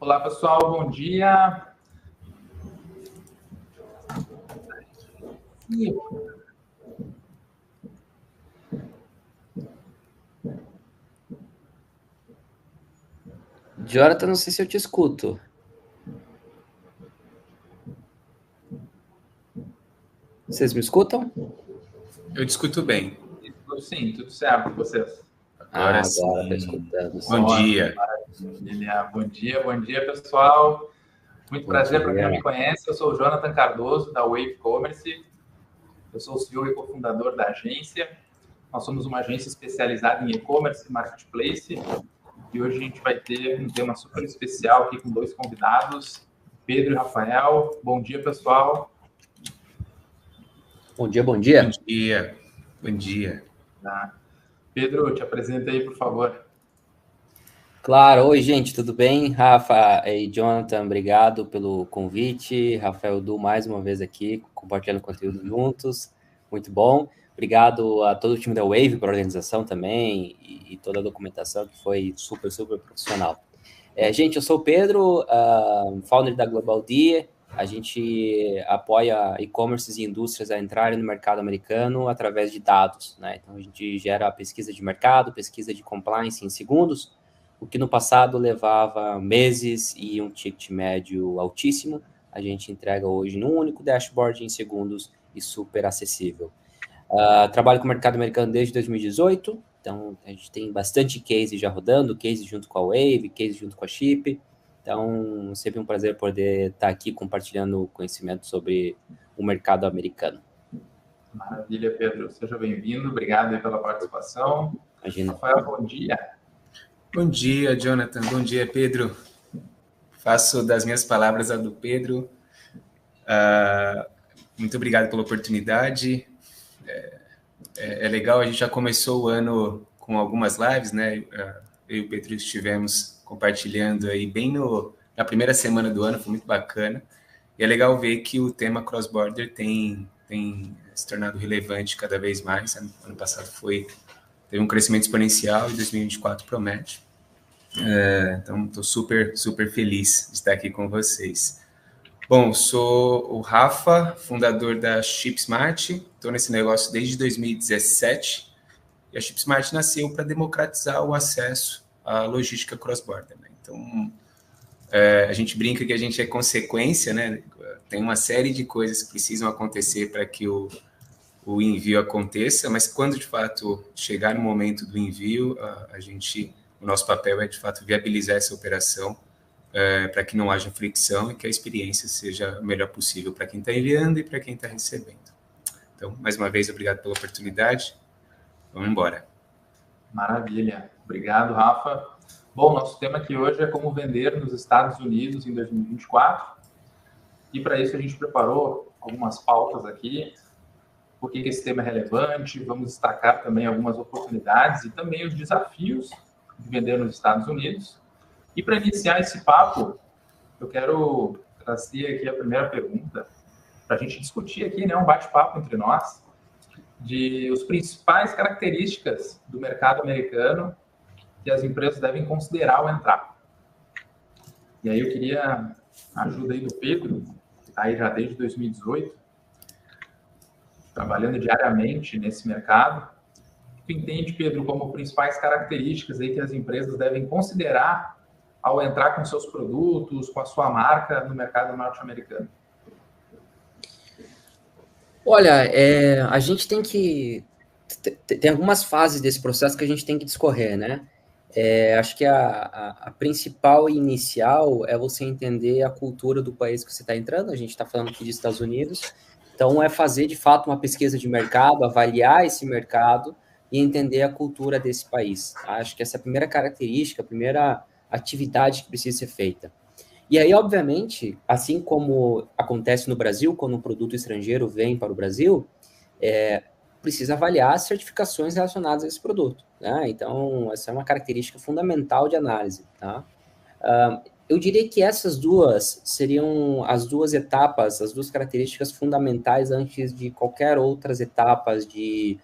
Olá, pessoal, bom dia. Jonathan, não sei se eu te escuto. Vocês me escutam? Eu te escuto bem. Sim, tudo certo com vocês? Agora estou sim. escutando. Bom dia. Bom dia, pessoal. Muito prazer para quem não me conhece. Eu sou o Jonathan Cardoso, da Wave Commerce. Eu sou o CEO e cofundador da agência. Nós somos uma agência especializada em e-commerce e marketplace. E hoje a gente vai ter um tema super especial aqui com dois convidados, Pedro e Rafael. Bom dia, pessoal. Bom dia, bom dia. Bom dia. Bom dia. Tá. Pedro, te apresenta aí, por favor. Claro. Oi, gente, tudo bem? Rafa e Jonathan, obrigado pelo convite. Rafael Du, mais uma vez aqui, compartilhando conteúdo juntos. Muito bom. Obrigado a todo o time da Wave pela organização também e toda a documentação que foi super, super profissional. Gente, eu sou o Pedro, founder da Global D. A gente apoia e-commerces e indústrias a entrarem no mercado americano através de dados, né? Então, a gente gera pesquisa de mercado, pesquisa de compliance em segundos, o que no passado levava meses e um ticket médio altíssimo. A gente entrega hoje num único dashboard em segundos e super acessível. Trabalho com o mercado americano desde 2018, então a gente tem bastante case já rodando, case junto com a Wave, case junto com a Chip. Então, sempre um prazer poder estar aqui compartilhando conhecimento sobre o mercado americano. Maravilha, Pedro. Seja bem-vindo. Obrigado aí pela participação. Imagina. Rafael, bom dia. Bom dia, Jonathan. Bom dia, Pedro. Faço das minhas palavras a do Pedro. Muito obrigado pela oportunidade. É legal, a gente já começou o ano com algumas lives, né? Eu e o Pedro estivemos compartilhando aí bem na primeira semana do ano, foi muito bacana. E é legal ver que o tema cross-border tem se tornado relevante cada vez mais. Ano passado teve um crescimento exponencial e 2024 promete. Então, estou super, super feliz de estar aqui com vocês. Bom, sou o Rafa, fundador da ShipSmart. Estou nesse negócio desde 2017. E a ShipSmart nasceu para democratizar o acesso à logística cross-border, né? Então, a gente brinca que a gente é consequência, né? Tem uma série de coisas que precisam acontecer para que o envio aconteça, mas quando, de fato, chegar no momento do envio, o nosso papel é, de fato, viabilizar essa operação para que não haja fricção e que a experiência seja o melhor possível para quem está enviando e para quem está recebendo. Então, mais uma vez, obrigado pela oportunidade. Vamos embora. Maravilha. Obrigado, Rafa. Bom, nosso tema aqui hoje é como vender nos Estados Unidos em 2024. E para isso a gente preparou algumas pautas aqui. Por que esse tema é relevante? Vamos destacar também algumas oportunidades e também os desafios de vender nos Estados Unidos. E para iniciar esse papo, eu quero trazer aqui a primeira pergunta para a gente discutir aqui, né, um bate-papo entre nós de as principais características do mercado americano que as empresas devem considerar ao entrar. E aí eu queria a ajuda aí do Pedro, que está aí já desde 2018, trabalhando diariamente nesse mercado. Tu entende, Pedro, como principais características aí que as empresas devem considerar ao entrar com seus produtos, com a sua marca no mercado norte-americano? Olha, a gente tem que... Tem algumas fases desse processo que a gente tem que discorrer, né? Acho que a principal e inicial é você entender a cultura do país que você está entrando. A gente está falando aqui de Estados Unidos. Então, é fazer, de fato, uma pesquisa de mercado, avaliar esse mercado e entender a cultura desse país. Acho que essa é a primeira característica, a primeira atividade que precisa ser feita. E aí, obviamente, assim como acontece no Brasil, quando um produto estrangeiro vem para o Brasil, precisa avaliar as certificações relacionadas a esse produto, né? Então, essa é uma característica fundamental de análise, tá? Eu diria que essas duas seriam as duas etapas, as duas características fundamentais antes de qualquer outras etapas de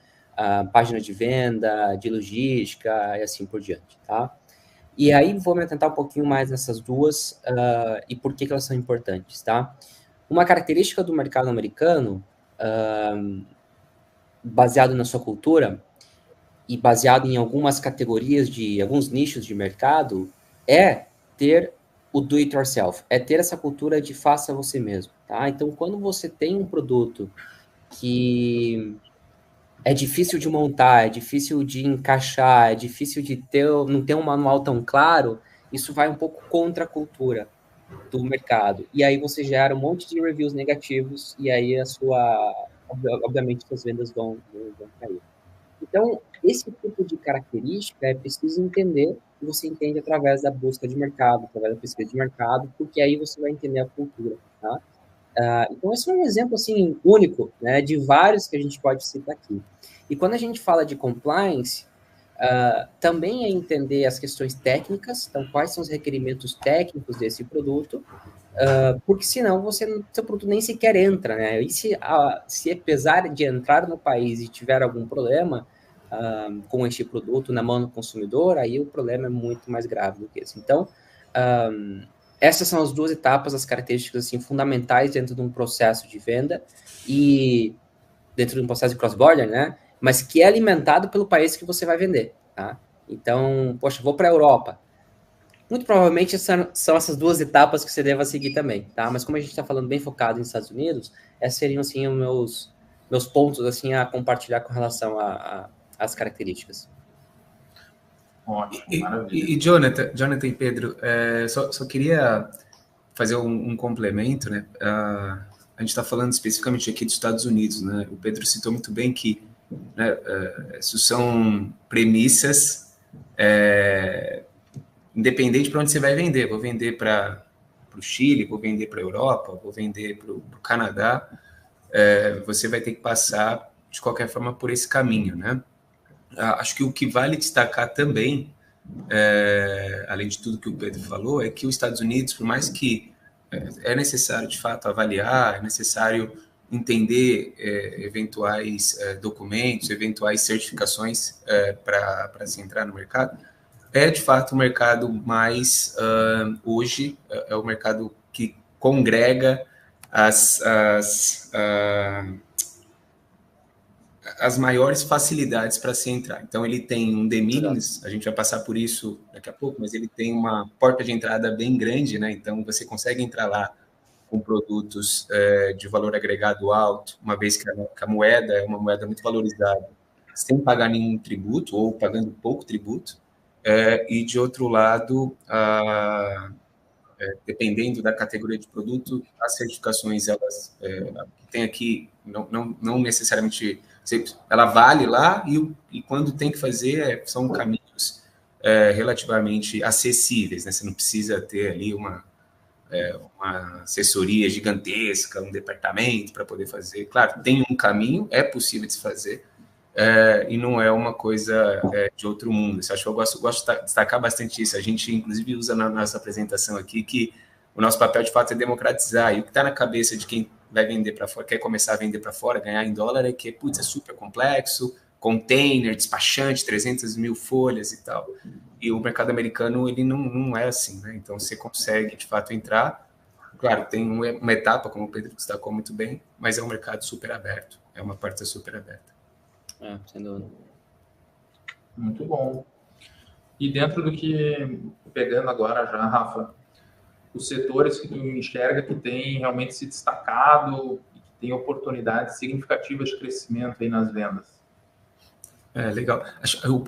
página de venda, de logística e assim por diante, tá? E aí vou me atentar um pouquinho mais nessas duas e por que elas são importantes, tá? Uma característica do mercado americano, baseado na sua cultura e baseado em algumas categorias alguns nichos de mercado, é ter o do it yourself, é ter essa cultura de faça você mesmo, tá? Então, quando você tem um produto que é difícil de montar, é difícil de encaixar, é difícil de não ter um manual tão claro, isso vai um pouco contra a cultura do mercado. E aí você gera um monte de reviews negativos e aí obviamente, suas vendas vão cair. Então, esse tipo de característica é preciso entender, e você entende através da busca de mercado, através da pesquisa de mercado, porque aí você vai entender a cultura, tá? Então, esse é um exemplo, assim, único, né, de vários que a gente pode citar aqui. E quando a gente fala de compliance, também é entender as questões técnicas, então, quais são os requerimentos técnicos desse produto, porque senão seu produto nem sequer entra, né? E se apesar de entrar no país e tiver algum problema com este produto na mão do consumidor, aí o problema é muito mais grave do que isso. Então, essas são as duas etapas, as características assim, fundamentais dentro de um processo de venda e dentro de um processo de cross-border, né? Mas que é alimentado pelo país que você vai vender, tá? Então, poxa, vou para a Europa. Muito provavelmente são essas duas etapas que você deva seguir também, tá? Mas como a gente está falando bem focado nos Estados Unidos, esses seriam, assim, os meus pontos, assim, a compartilhar com relação às características. Ótimo, maravilha. E Jonathan e Pedro, só queria fazer um complemento, né? A gente está falando especificamente aqui dos Estados Unidos, né? O Pedro citou muito bem que, né, isso são premissas independente para onde você vai vender. Vou vender para o Chile, vou vender para a Europa, vou vender para o Canadá. Você vai ter que passar, de qualquer forma, por esse caminho, né? Acho que o que vale destacar também, além de tudo que o Pedro falou, é que os Estados Unidos, por mais que é necessário, de fato, avaliar, é necessário entender eventuais documentos, eventuais certificações para se entrar no mercado, de fato, o mercado mais, hoje, é o mercado que congrega as maiores facilidades para se entrar. Então, ele tem um de minimis, a gente vai passar por isso daqui a pouco, mas ele tem uma porta de entrada bem grande, né? Então, você consegue entrar lá com produtos de valor agregado alto, uma vez que a moeda é uma moeda muito valorizada, sem pagar nenhum tributo ou pagando pouco tributo. E, de outro lado, dependendo da categoria de produto, as certificações, elas tem aqui, não necessariamente, ela vale lá e quando tem que fazer, são caminhos relativamente acessíveis, né? Você não precisa ter ali uma assessoria gigantesca, um departamento para poder fazer. Claro, tem um caminho, é possível de se fazer, e não é uma coisa de outro mundo. Eu acho que eu gosto de destacar bastante isso. A gente, inclusive, usa na nossa apresentação aqui que o nosso papel, de fato, é democratizar. E o que está na cabeça de quem vai vender para fora, quer começar a vender para fora, ganhar em dólar, é que, putz, é super complexo, container, despachante, 300 mil folhas e tal. E o mercado americano, ele não é assim, né? Então, você consegue, de fato, entrar. Claro, tem uma etapa, como o Pedro destacou muito bem, mas é um mercado super aberto. É uma porta super aberta. Sem dúvida. Muito bom. E dentro do que, pegando agora já, Rafa, os setores que tu enxerga que tem realmente se destacado e que tem oportunidades significativas de crescimento aí nas vendas. Legal.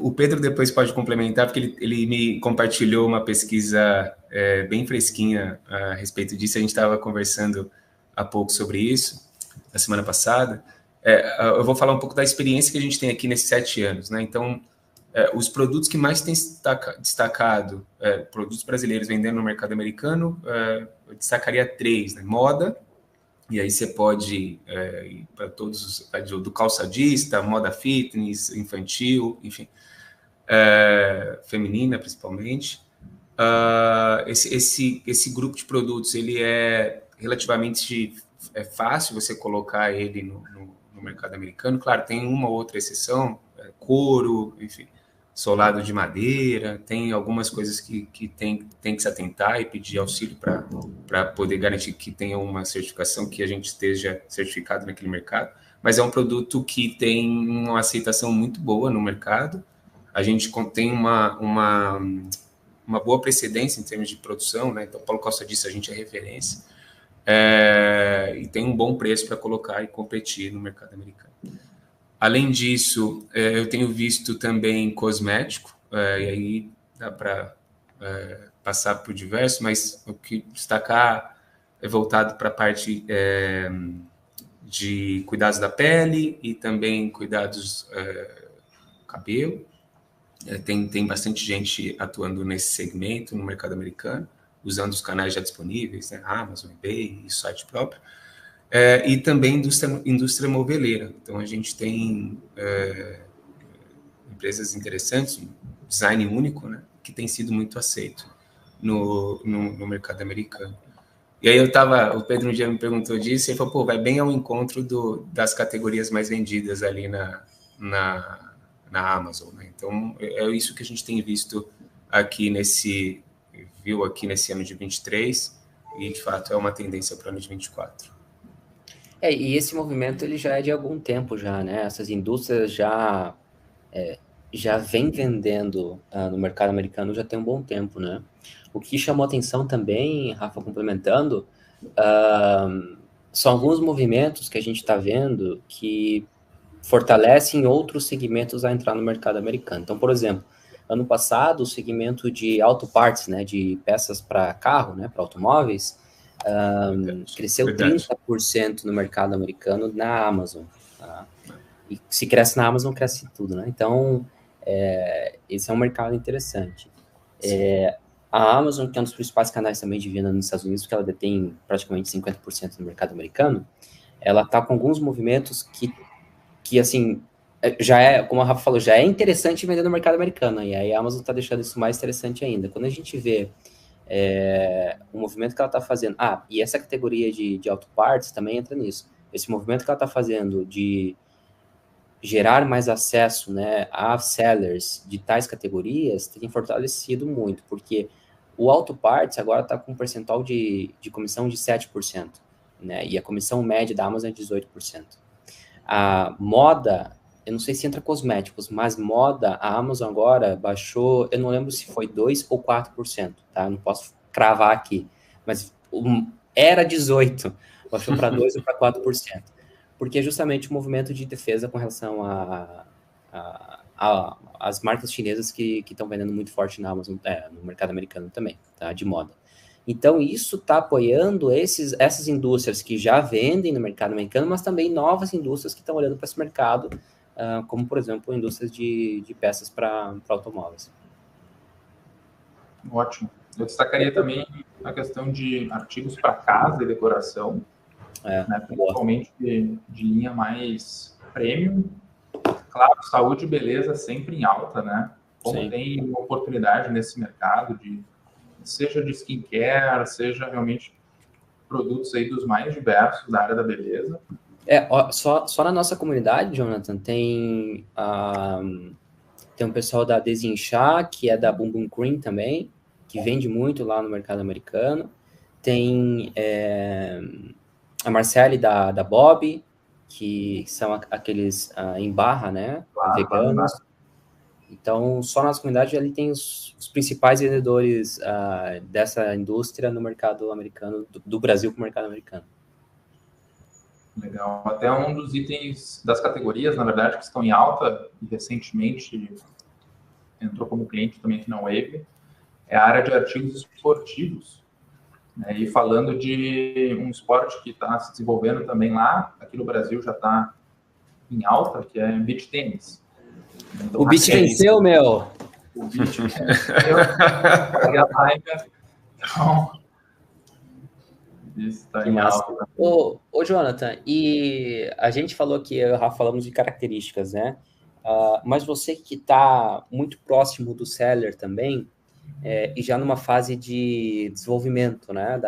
O Pedro depois pode complementar, porque ele me compartilhou uma pesquisa bem fresquinha a respeito disso. A gente estava conversando há pouco sobre isso, na semana passada. Eu vou falar um pouco da experiência que a gente tem aqui nesses 7 anos, né? Então, os produtos que mais têm destacado, produtos brasileiros vendendo no mercado americano, eu destacaria 3, né? Moda, e aí você pode ir para todos do calçadista, moda fitness, infantil, enfim, feminina principalmente. Esse grupo de produtos, ele é relativamente fácil você colocar ele no mercado americano. Claro, tem uma ou outra exceção, couro, enfim, solado de madeira, tem algumas coisas que tem que se atentar e pedir auxílio para poder garantir que tenha uma certificação, que a gente esteja certificado naquele mercado, mas é um produto que tem uma aceitação muito boa no mercado, a gente tem uma boa precedência em termos de produção, né? Então, Paulo Costa disse, a gente é referência, e tem um bom preço para colocar e competir no mercado americano. Além disso, eu tenho visto também cosmético, e aí dá para passar por diversos, mas o que destacar é voltado para a parte de cuidados da pele e também cuidados do cabelo. Tem bastante gente atuando nesse segmento no mercado americano, usando os canais já disponíveis, né? Amazon, eBay e site próprio. E também indústria moveleira. Então, a gente tem empresas interessantes, um design único, né, que tem sido muito aceito no mercado americano. E aí o Pedro um dia me perguntou disso, e ele falou, pô, vai bem ao encontro das categorias mais vendidas ali na Amazon, né? Então, é isso que a gente tem visto aqui nesse ano de 23, e, de fato, é uma tendência para o ano de 24. E esse movimento ele já é de algum tempo já, né? Essas indústrias já vem vendendo no mercado americano já tem um bom tempo, né? O que chamou atenção também, Rafa, complementando, são alguns movimentos que a gente está vendo que fortalecem outros segmentos a entrar no mercado americano. Então, por exemplo, ano passado, o segmento de auto parts, né, de peças para carro, né, para automóveis, cresceu 30% no mercado americano na Amazon. Tá? E se cresce na Amazon, cresce tudo, né? Então, esse é um mercado interessante. A Amazon, que é um dos principais canais também de venda nos Estados Unidos, porque ela detém praticamente 50% do mercado americano, ela está com alguns movimentos que assim, como a Rafa falou, já é interessante vender no mercado americano, e aí a Amazon está deixando isso mais interessante ainda. Quando a gente vê o movimento que ela está fazendo, e essa categoria de auto parts também entra nisso, esse movimento que ela está fazendo de gerar mais acesso, né, a sellers de tais categorias tem fortalecido muito, porque o auto parts agora está com um percentual de comissão de 7%, né, e a comissão média da Amazon é 18%. A moda, eu não sei se entra cosméticos, mas moda, a Amazon agora baixou, eu não lembro se foi 2% ou 4%, tá? Não posso cravar aqui, mas era 18%, baixou para 2% ou para 4%, porque é justamente o movimento de defesa com relação às marcas chinesas que estão vendendo muito forte na Amazon, no mercado americano também, tá? De moda. Então, isso está apoiando essas indústrias que já vendem no mercado americano, mas também novas indústrias que estão olhando para esse mercado, como, por exemplo, indústrias de peças para automóveis. Ótimo. Eu destacaria também a questão de artigos para casa e decoração, né, principalmente de linha mais premium. Claro, saúde e beleza sempre em alta, né? Como Sim. Tem uma oportunidade nesse mercado seja de skincare, seja realmente produtos aí dos mais diversos da área da beleza. Só na nossa comunidade, Jonathan, tem um pessoal da Desinchar, que é da Boom Boom Cream também, que vende muito lá no mercado americano. Tem a Marcele da Bob, que são aqueles em barra, né? Veganos. Então, só na nossa comunidade ali tem os principais vendedores dessa indústria no mercado americano, do Brasil para o mercado americano. Legal. Até um dos itens das categorias, na verdade, que estão em alta e recentemente entrou como cliente também aqui na Wave, é a área de artigos esportivos. Né? E falando de um esporte que está se desenvolvendo também lá, aqui no Brasil já está em alta, que é beach tênis. Então, o beach venceu, meu! O beach venceu. Então, isso está em alta. Ô, Jonathan, e a gente falou aqui, eu e o Rafa falamos de características, né? Mas você que está muito próximo do seller também, e já numa fase de desenvolvimento, né?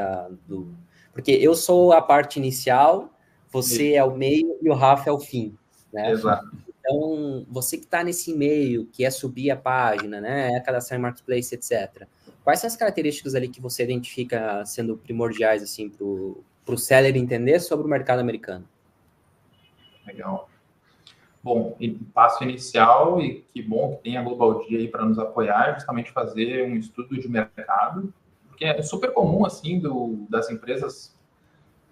Porque eu sou a parte inicial, você é o meio e o Rafa é o fim. né? Exato. Então, você que está nesse meio, que é subir a página, né, é cadastrar em marketplace, etc. Quais são as características ali que você identifica sendo primordiais assim para o seller entender sobre o mercado americano? Legal. Bom, passo inicial, e que bom que tem a Global D aí para nos apoiar, justamente fazer um estudo de mercado, porque é super comum, assim, das empresas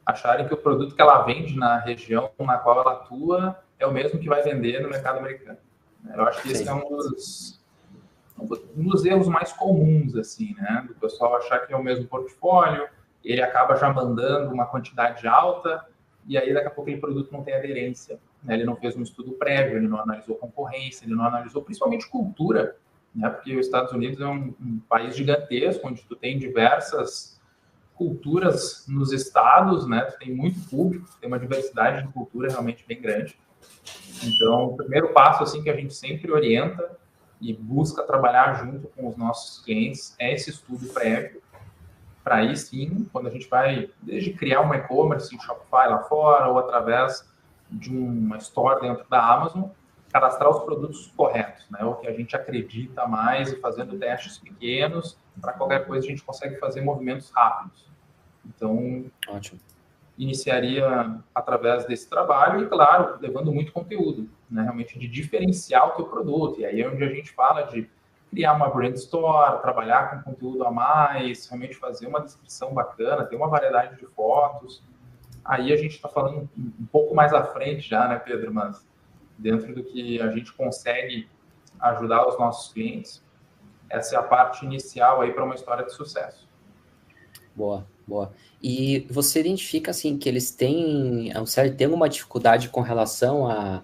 acharem que o produto que ela vende na região na qual ela atua é o mesmo que vai vender no mercado americano. Eu acho que esse é um dos erros mais comuns, assim, né? Do pessoal achar que é o mesmo portfólio, ele acaba já mandando uma quantidade alta, e aí daqui a pouco aquele produto não tem aderência, né? Ele não fez um estudo prévio, ele não analisou concorrência, ele não analisou principalmente cultura, né? Porque os Estados Unidos é um país gigantesco, onde tu tem diversas culturas nos estados, né? Tu tem muito público, tem uma diversidade de cultura realmente bem grande. Então, o primeiro passo, assim, que a gente sempre orienta e busca trabalhar junto com os nossos clientes é esse estudo prévio, para aí sim, quando a gente vai, desde criar um e-commerce em Shopify lá fora, ou através de uma store dentro da Amazon, cadastrar os produtos corretos, né? O que a gente acredita mais, e fazendo testes pequenos, para qualquer coisa a gente consegue fazer movimentos rápidos. Então, ótimo. Iniciaria através desse trabalho e, claro, levando muito conteúdo, né? Realmente de diferenciar o teu produto. E aí é onde a gente fala de criar uma brand store, trabalhar com conteúdo a mais, realmente fazer uma descrição bacana, ter uma variedade de fotos. Aí a gente está falando um pouco mais à frente já, né, Pedro? Mas dentro do que a gente consegue ajudar os nossos clientes, essa é a parte inicial aí para uma história de sucesso. Boa, boa. E você identifica, assim, que eles têm, o seller tem uma dificuldade com relação a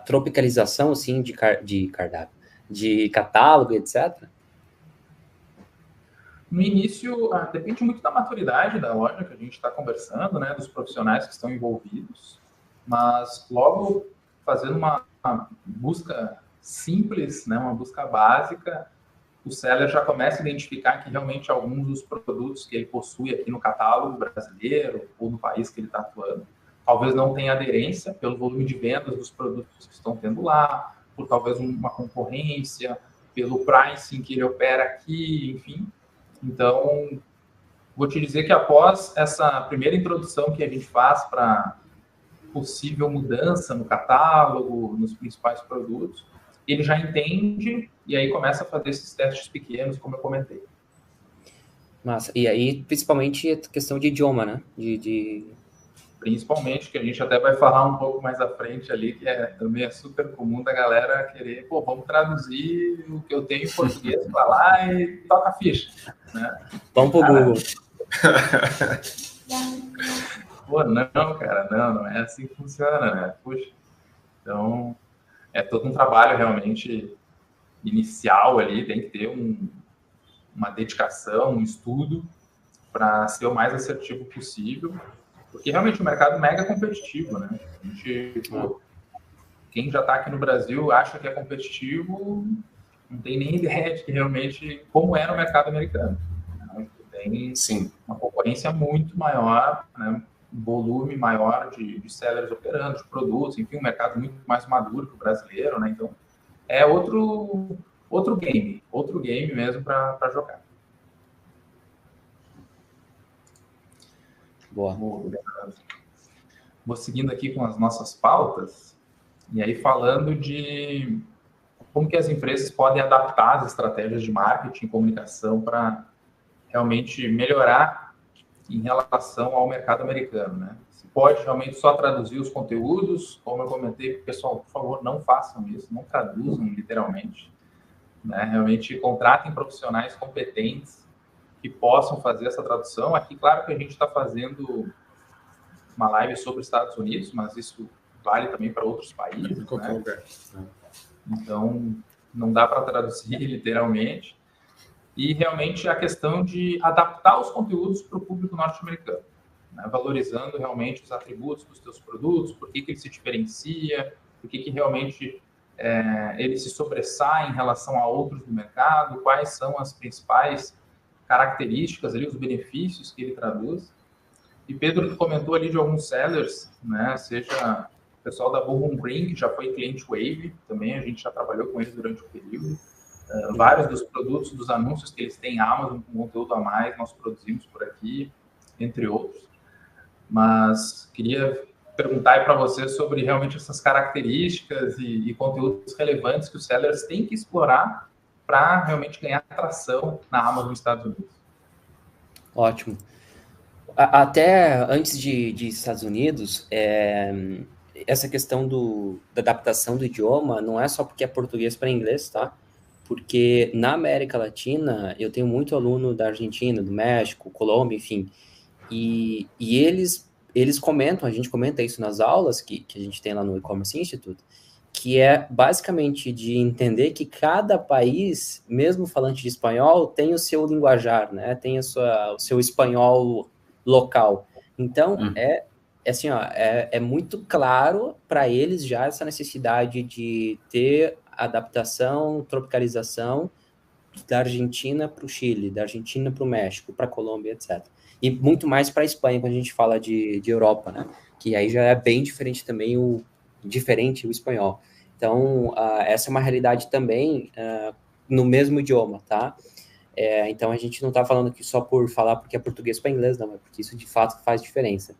tropicalização, assim, de cardápio, de catálogo, etc.? No início, depende muito da maturidade da loja que a gente está conversando, né, dos profissionais que estão envolvidos, mas logo fazendo uma busca simples, né, uma busca básica, o seller já começa a identificar que realmente alguns dos produtos que ele possui aqui no catálogo brasileiro ou no país que ele está atuando, talvez não tenha aderência pelo volume de vendas dos produtos que estão tendo lá, por talvez uma concorrência, pelo pricing que ele opera aqui, enfim. Então, vou te dizer que após essa primeira introdução que a gente faz para possível mudança no catálogo, nos principais produtos, ele já entende e aí começa a fazer esses testes pequenos, como eu comentei. Massa. E aí, principalmente, a questão de idioma, né? Principalmente, que a gente até vai falar um pouco mais à frente ali, que também é super comum da galera querer, vamos traduzir o que eu tenho em português para lá e toca a ficha, né? Vamos pro Google. Não, cara, não é assim que funciona, né? Puxa. Então, é todo um trabalho realmente inicial ali, tem que ter uma dedicação, um estudo para ser o mais assertivo possível, porque realmente o mercado é mega competitivo, né? A gente, quem já está aqui no Brasil acha que é competitivo, não tem nem ideia de que realmente como é no mercado americano. Né? Tem uma concorrência muito maior, né? Um volume maior de sellers operando, de produtos, enfim, um mercado muito mais maduro que o brasileiro, né? Então, é outro game mesmo para jogar. Boa. Vou seguindo aqui com as nossas pautas, e aí falando de como que as empresas podem adaptar as estratégias de marketing e comunicação para realmente melhorar em relação ao mercado americano, né? Se pode realmente só traduzir os conteúdos, como eu comentei, pessoal, por favor, não façam isso, não traduzam literalmente, né? Realmente contratem profissionais competentes que possam fazer essa tradução. Aqui, claro que a gente está fazendo uma live sobre os Estados Unidos, mas isso vale também para outros países, né? Então, não dá para traduzir literalmente. E realmente a questão de adaptar os conteúdos para o público norte-americano, né? Valorizando realmente os atributos dos seus produtos, por que ele se diferencia, por que realmente ele se sobressai em relação a outros do mercado, quais são as principais características ali, os benefícios que ele traduz. E Pedro, tu comentou ali de alguns sellers, né? Seja o pessoal da Bourbon Green, que já foi cliente Wave, também a gente já trabalhou com eles durante o período. Vários dos produtos, dos anúncios que eles têm Amazon com conteúdo a mais, nós produzimos por aqui, entre outros. Mas queria perguntar aí para você sobre realmente essas características e conteúdos relevantes que os sellers têm que explorar para realmente ganhar atração na Amazon nos Estados Unidos. Ótimo. Até antes de Estados Unidos, essa questão da adaptação do idioma não é só porque é português para inglês, tá? Porque na América Latina, eu tenho muito aluno da Argentina, do México, Colômbia, enfim, e eles comentam, a gente comenta isso nas aulas que a gente tem lá no E-Commerce Institute, que é basicamente de entender que cada país, mesmo falante de espanhol, tem o seu linguajar, né? Tem o seu espanhol local. Então, assim, ó, é muito claro para eles já essa necessidade de ter adaptação, tropicalização da Argentina para o Chile, da Argentina para o México, para a Colômbia, etc. E muito mais para a Espanha, quando a gente fala de Europa, né? Que aí já é bem diferente também o espanhol. Então, essa é uma realidade também no mesmo idioma, tá? Então, a gente não está falando aqui só por falar porque é português para inglês, não, é porque isso de fato faz diferença.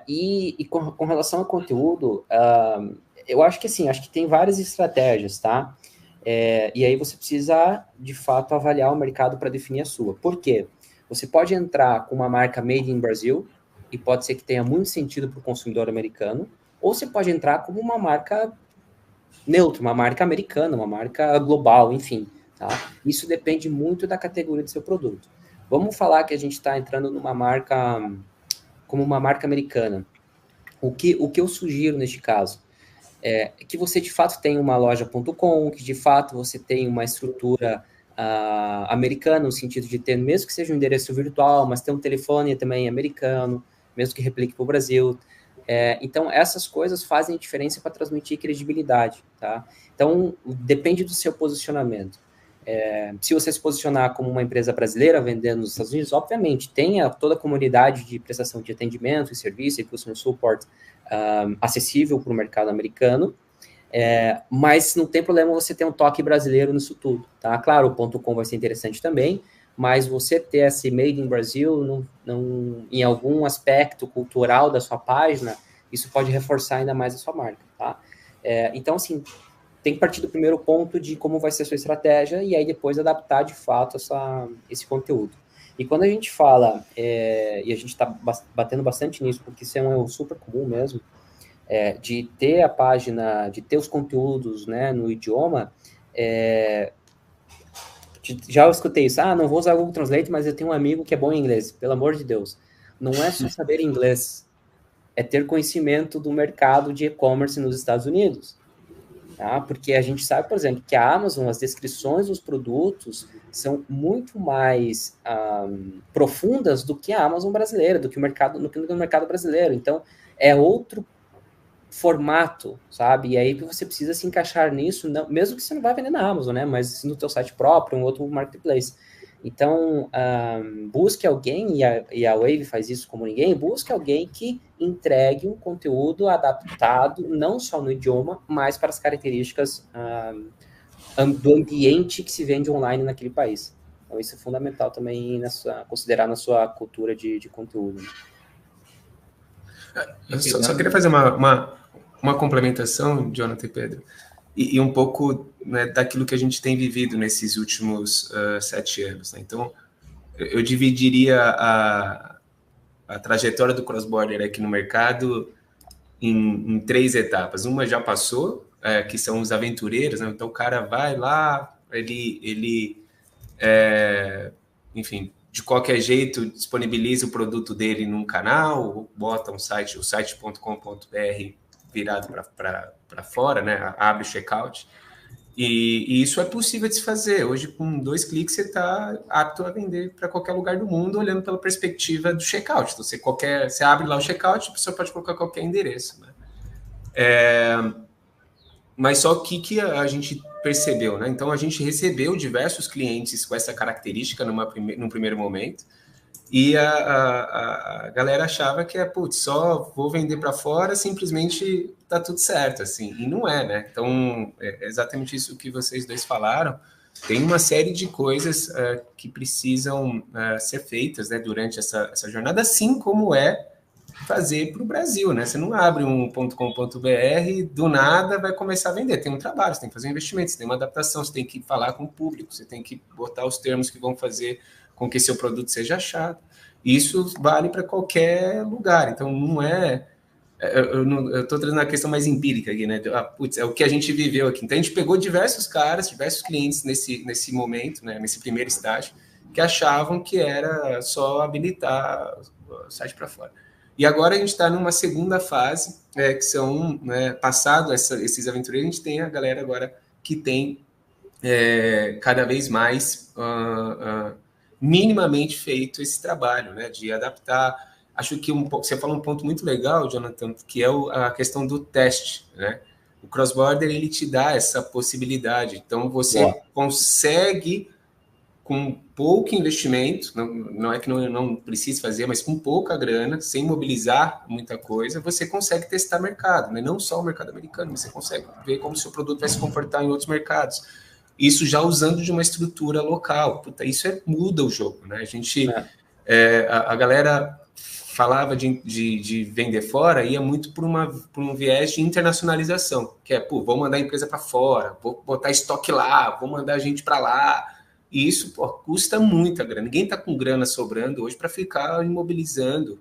E com relação ao conteúdo, eu acho que assim, acho que tem várias estratégias, tá? E aí você precisa, de fato, avaliar o mercado para definir a sua. Por quê? Você pode entrar com uma marca made in Brasil, e pode ser que tenha muito sentido para o consumidor americano, ou você pode entrar como uma marca neutra, uma marca americana, uma marca global, enfim, tá? Isso depende muito da categoria do seu produto. Vamos falar que a gente está entrando numa marca, como uma marca americana. O que eu sugiro neste caso? É que você, de fato, tenha uma loja.com, que, de fato, você tenha uma estrutura americana, no sentido de ter, mesmo que seja um endereço virtual, mas ter um telefone também americano, mesmo que replique para o Brasil. Então, essas coisas fazem diferença para transmitir credibilidade, tá? Então, depende do seu posicionamento. Se você se posicionar como uma empresa brasileira vendendo nos Estados Unidos, obviamente, tenha toda a comunidade de prestação de atendimento e serviço e customer support acessível para o mercado americano, mas não tem problema você ter um toque brasileiro nisso tudo, tá? Claro, o .com vai ser interessante também, mas você ter esse Made in Brasil em algum aspecto cultural da sua página, isso pode reforçar ainda mais a sua marca, tá? Então, assim, tem que partir do primeiro ponto de como vai ser a sua estratégia e aí depois adaptar, de fato, esse conteúdo. E quando a gente fala, e a gente está batendo bastante nisso, porque isso é um super comum mesmo, de ter a página, de ter os conteúdos, né, no idioma, já escutei isso, não vou usar o Google Translate, mas eu tenho um amigo que é bom em inglês, pelo amor de Deus. Não é só saber inglês, é ter conhecimento do mercado de e-commerce nos Estados Unidos. Tá? Porque a gente sabe, por exemplo, que a Amazon, as descrições dos produtos são muito mais profundas do que a Amazon brasileira, do que o mercado brasileiro. Então, é outro formato, sabe? E aí você precisa se encaixar nisso, não, mesmo que você não vá vender na Amazon, né? Mas no teu site próprio, um outro marketplace. Então, busque alguém, e a Wave faz isso como ninguém, busque alguém que entregue um conteúdo adaptado, não só no idioma, mas para as características do ambiente que se vende online naquele país. Então, isso é fundamental também considerar na sua cultura de conteúdo. Eu só queria fazer uma complementação, Jonathan e Pedro, e um pouco, né, daquilo que a gente tem vivido nesses últimos 7 anos. Né? Então, eu dividiria a trajetória do cross-border aqui no mercado em 3 etapas. Uma já passou, que são os aventureiros, né? Então o cara vai lá, ele enfim, de qualquer jeito, disponibiliza o produto dele num canal, bota o site.com.br virado para fora, né? Abre o checkout. E isso é possível de se fazer. Hoje, com 2 cliques, você está apto a vender para qualquer lugar do mundo, olhando pela perspectiva do checkout. Então, você abre lá o checkout, a pessoa pode colocar qualquer endereço. Né? Mas só o que a gente percebeu? Né? Então, a gente recebeu diversos clientes com essa característica num primeiro momento. E a galera achava que só vou vender para fora, simplesmente tá tudo certo, assim. E não é, né? Então, é exatamente isso que vocês dois falaram. Tem uma série de coisas que precisam ser feitas, né, durante essa jornada, assim como fazer para o Brasil, né? Você não abre um .com.br, do nada vai começar a vender. Tem um trabalho, você tem que fazer um investimento, você tem uma adaptação, você tem que falar com o público, você tem que botar os termos que vão fazer com que seu produto seja achado. Isso vale para qualquer lugar. Então, não é... Eu estou trazendo a questão mais empírica aqui, né? É o que a gente viveu aqui. Então, a gente pegou diversos clientes nesse momento, né? Nesse primeiro estágio, que achavam que era só habilitar o site para fora. E agora a gente está numa segunda fase, que são, né, passado esses aventureiros, a gente tem a galera agora que tem cada vez mais minimamente feito esse trabalho, né, de adaptar. Acho que você falou um ponto muito legal, Jonathan, que é a questão do teste, né? O cross-border, ele te dá essa possibilidade. Então, você consegue, com pouco investimento, não é que não precise fazer, mas com pouca grana, sem mobilizar muita coisa, você consegue testar mercado, né? Não só o mercado americano, mas você consegue ver como o seu produto vai se comportar em outros mercados. Isso já usando de uma estrutura local. Puta, isso muda o jogo, né? A gente... a galera falava de vender fora, ia muito por um viés de internacionalização, que vou mandar a empresa para fora, vou botar estoque lá, vou mandar a gente para lá. E isso custa muita grana. Ninguém está com grana sobrando hoje para ficar imobilizando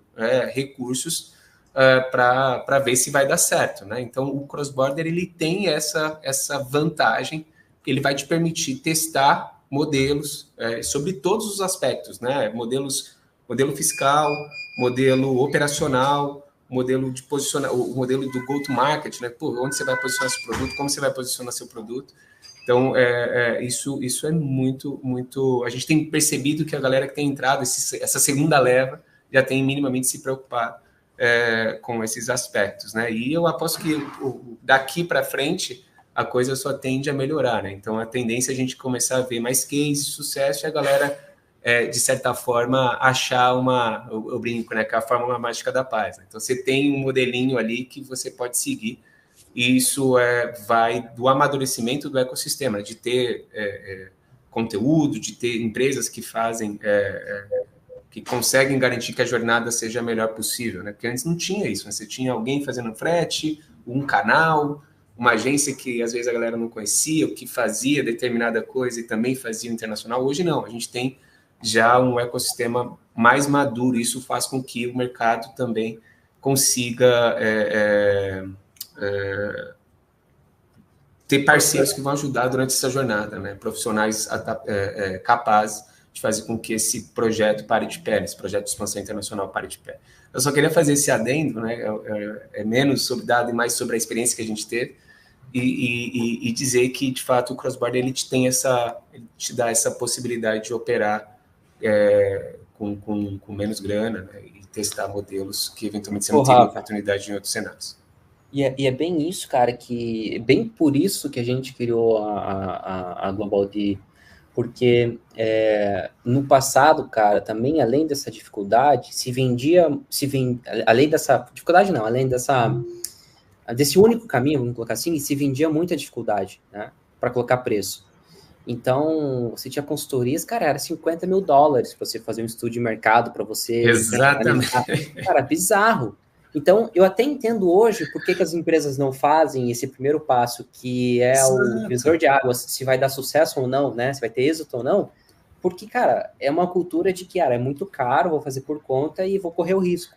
recursos para ver se vai dar certo, né? Então, o cross-border ele tem essa vantagem, que ele vai te permitir testar modelos sobre todos os aspectos, né? Modelo fiscal, modelo operacional, modelo de posicionar, o modelo do go-to-market, né? Onde você vai posicionar seu produto, como você vai posicionar seu produto. Então, isso é muito, muito... A gente tem percebido que a galera que tem entrado, essa segunda leva, já tem minimamente se preocupado com esses aspectos, né? E eu aposto que daqui para frente a coisa só tende a melhorar, né? Então, a tendência é a gente começar a ver mais cases de sucesso e a galera, de certa forma, achar eu brinco, né? Que é a fórmula mágica da paz, né? Então, você tem um modelinho ali que você pode seguir. E isso vai do amadurecimento do ecossistema, de ter conteúdo, de ter empresas que fazem, que conseguem garantir que a jornada seja a melhor possível, né? Porque antes não tinha isso, né? Você tinha alguém fazendo frete, um canal, uma agência que às vezes a galera não conhecia, o que fazia determinada coisa e também fazia internacional. Hoje não, a gente tem já um ecossistema mais maduro, isso faz com que o mercado também consiga... ter parceiros que vão ajudar durante essa jornada, né? Profissionais capazes de fazer com que esse projeto pare de pé, esse projeto de expansão internacional pare de pé. Eu só queria fazer esse adendo, né? Menos sobre dado e mais sobre a experiência que a gente teve e dizer que, de fato, o cross-border ele te dá essa possibilidade de operar com menos grana, né? E testar modelos que eventualmente você não teria oportunidade em outros cenários. E é bem isso, cara, bem por isso que a gente criou a GlobalD, porque no passado, cara, também além dessa dificuldade, além dessa dificuldade não, além desse único caminho, vamos colocar assim, se vendia muita dificuldade, né, para colocar preço. Então, você tinha consultorias, cara, era $50 mil para você fazer um estudo de mercado, para você... Exatamente. Cara, bizarro. Então, eu até entendo hoje por que as empresas não fazem esse primeiro passo, que é o divisor de águas, se vai dar sucesso ou não, né? Se vai ter êxito ou não. Porque, cara, é uma cultura de que, cara, é muito caro, vou fazer por conta e vou correr o risco.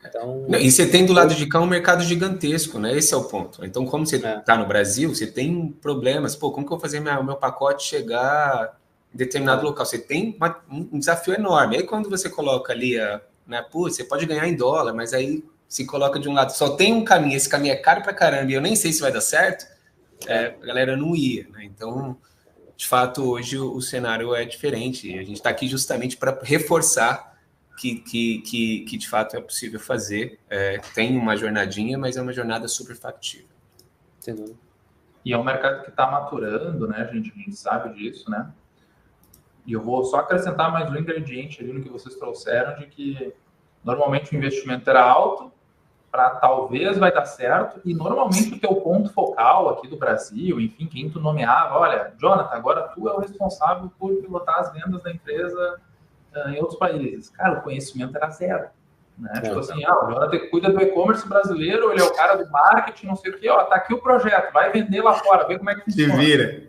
Então... E você tem do lado de cá um mercado gigantesco, né? Esse é o ponto. Então, como você está no Brasil, você tem problemas. Como que eu vou fazer o meu pacote chegar em determinado local? Você tem um desafio enorme. Aí, quando você coloca ali né? Você pode ganhar em dólar, mas aí se coloca de um lado, só tem um caminho, esse caminho é caro pra caramba, e eu nem sei se vai dar certo, a galera não ia, né? Então, de fato, hoje o cenário é diferente, e a gente está aqui justamente para reforçar que de fato é possível fazer, tem uma jornadinha, mas é uma jornada super factível. E é um mercado que está maturando, né, gente? A gente sabe disso, né? E eu vou só acrescentar mais um ingrediente ali no que vocês trouxeram, de que normalmente o investimento era alto, para talvez vai dar certo, e normalmente o teu ponto focal aqui do Brasil, enfim, quem tu nomeava, olha, Jonathan, agora tu é o responsável por pilotar as vendas da empresa em outros países. Cara, o conhecimento era zero. Né? Tipo assim, o Jonathan cuida do e-commerce brasileiro, ele é o cara do marketing, não sei o quê, tá aqui o projeto, vai vender lá fora, vê como é que funciona. Se vira.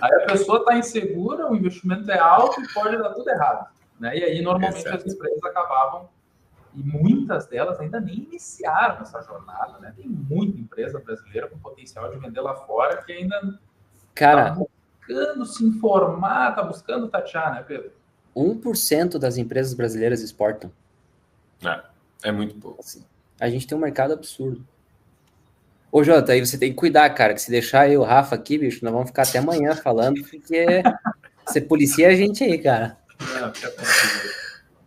Aí a pessoa está insegura, o investimento é alto e pode dar tudo errado. Né? E aí, normalmente, as empresas acabavam, e muitas delas ainda nem iniciaram essa jornada. Né? Tem muita empresa brasileira com potencial de vender lá fora que ainda está buscando se informar, está buscando tatear, né, Pedro? 1% das empresas brasileiras exportam. É muito pouco. Assim, a gente tem um mercado absurdo. Ô, Jota, aí você tem que cuidar, cara, que se deixar eu e o Rafa aqui, bicho, nós vamos ficar até amanhã falando, porque você policia a gente aí, cara.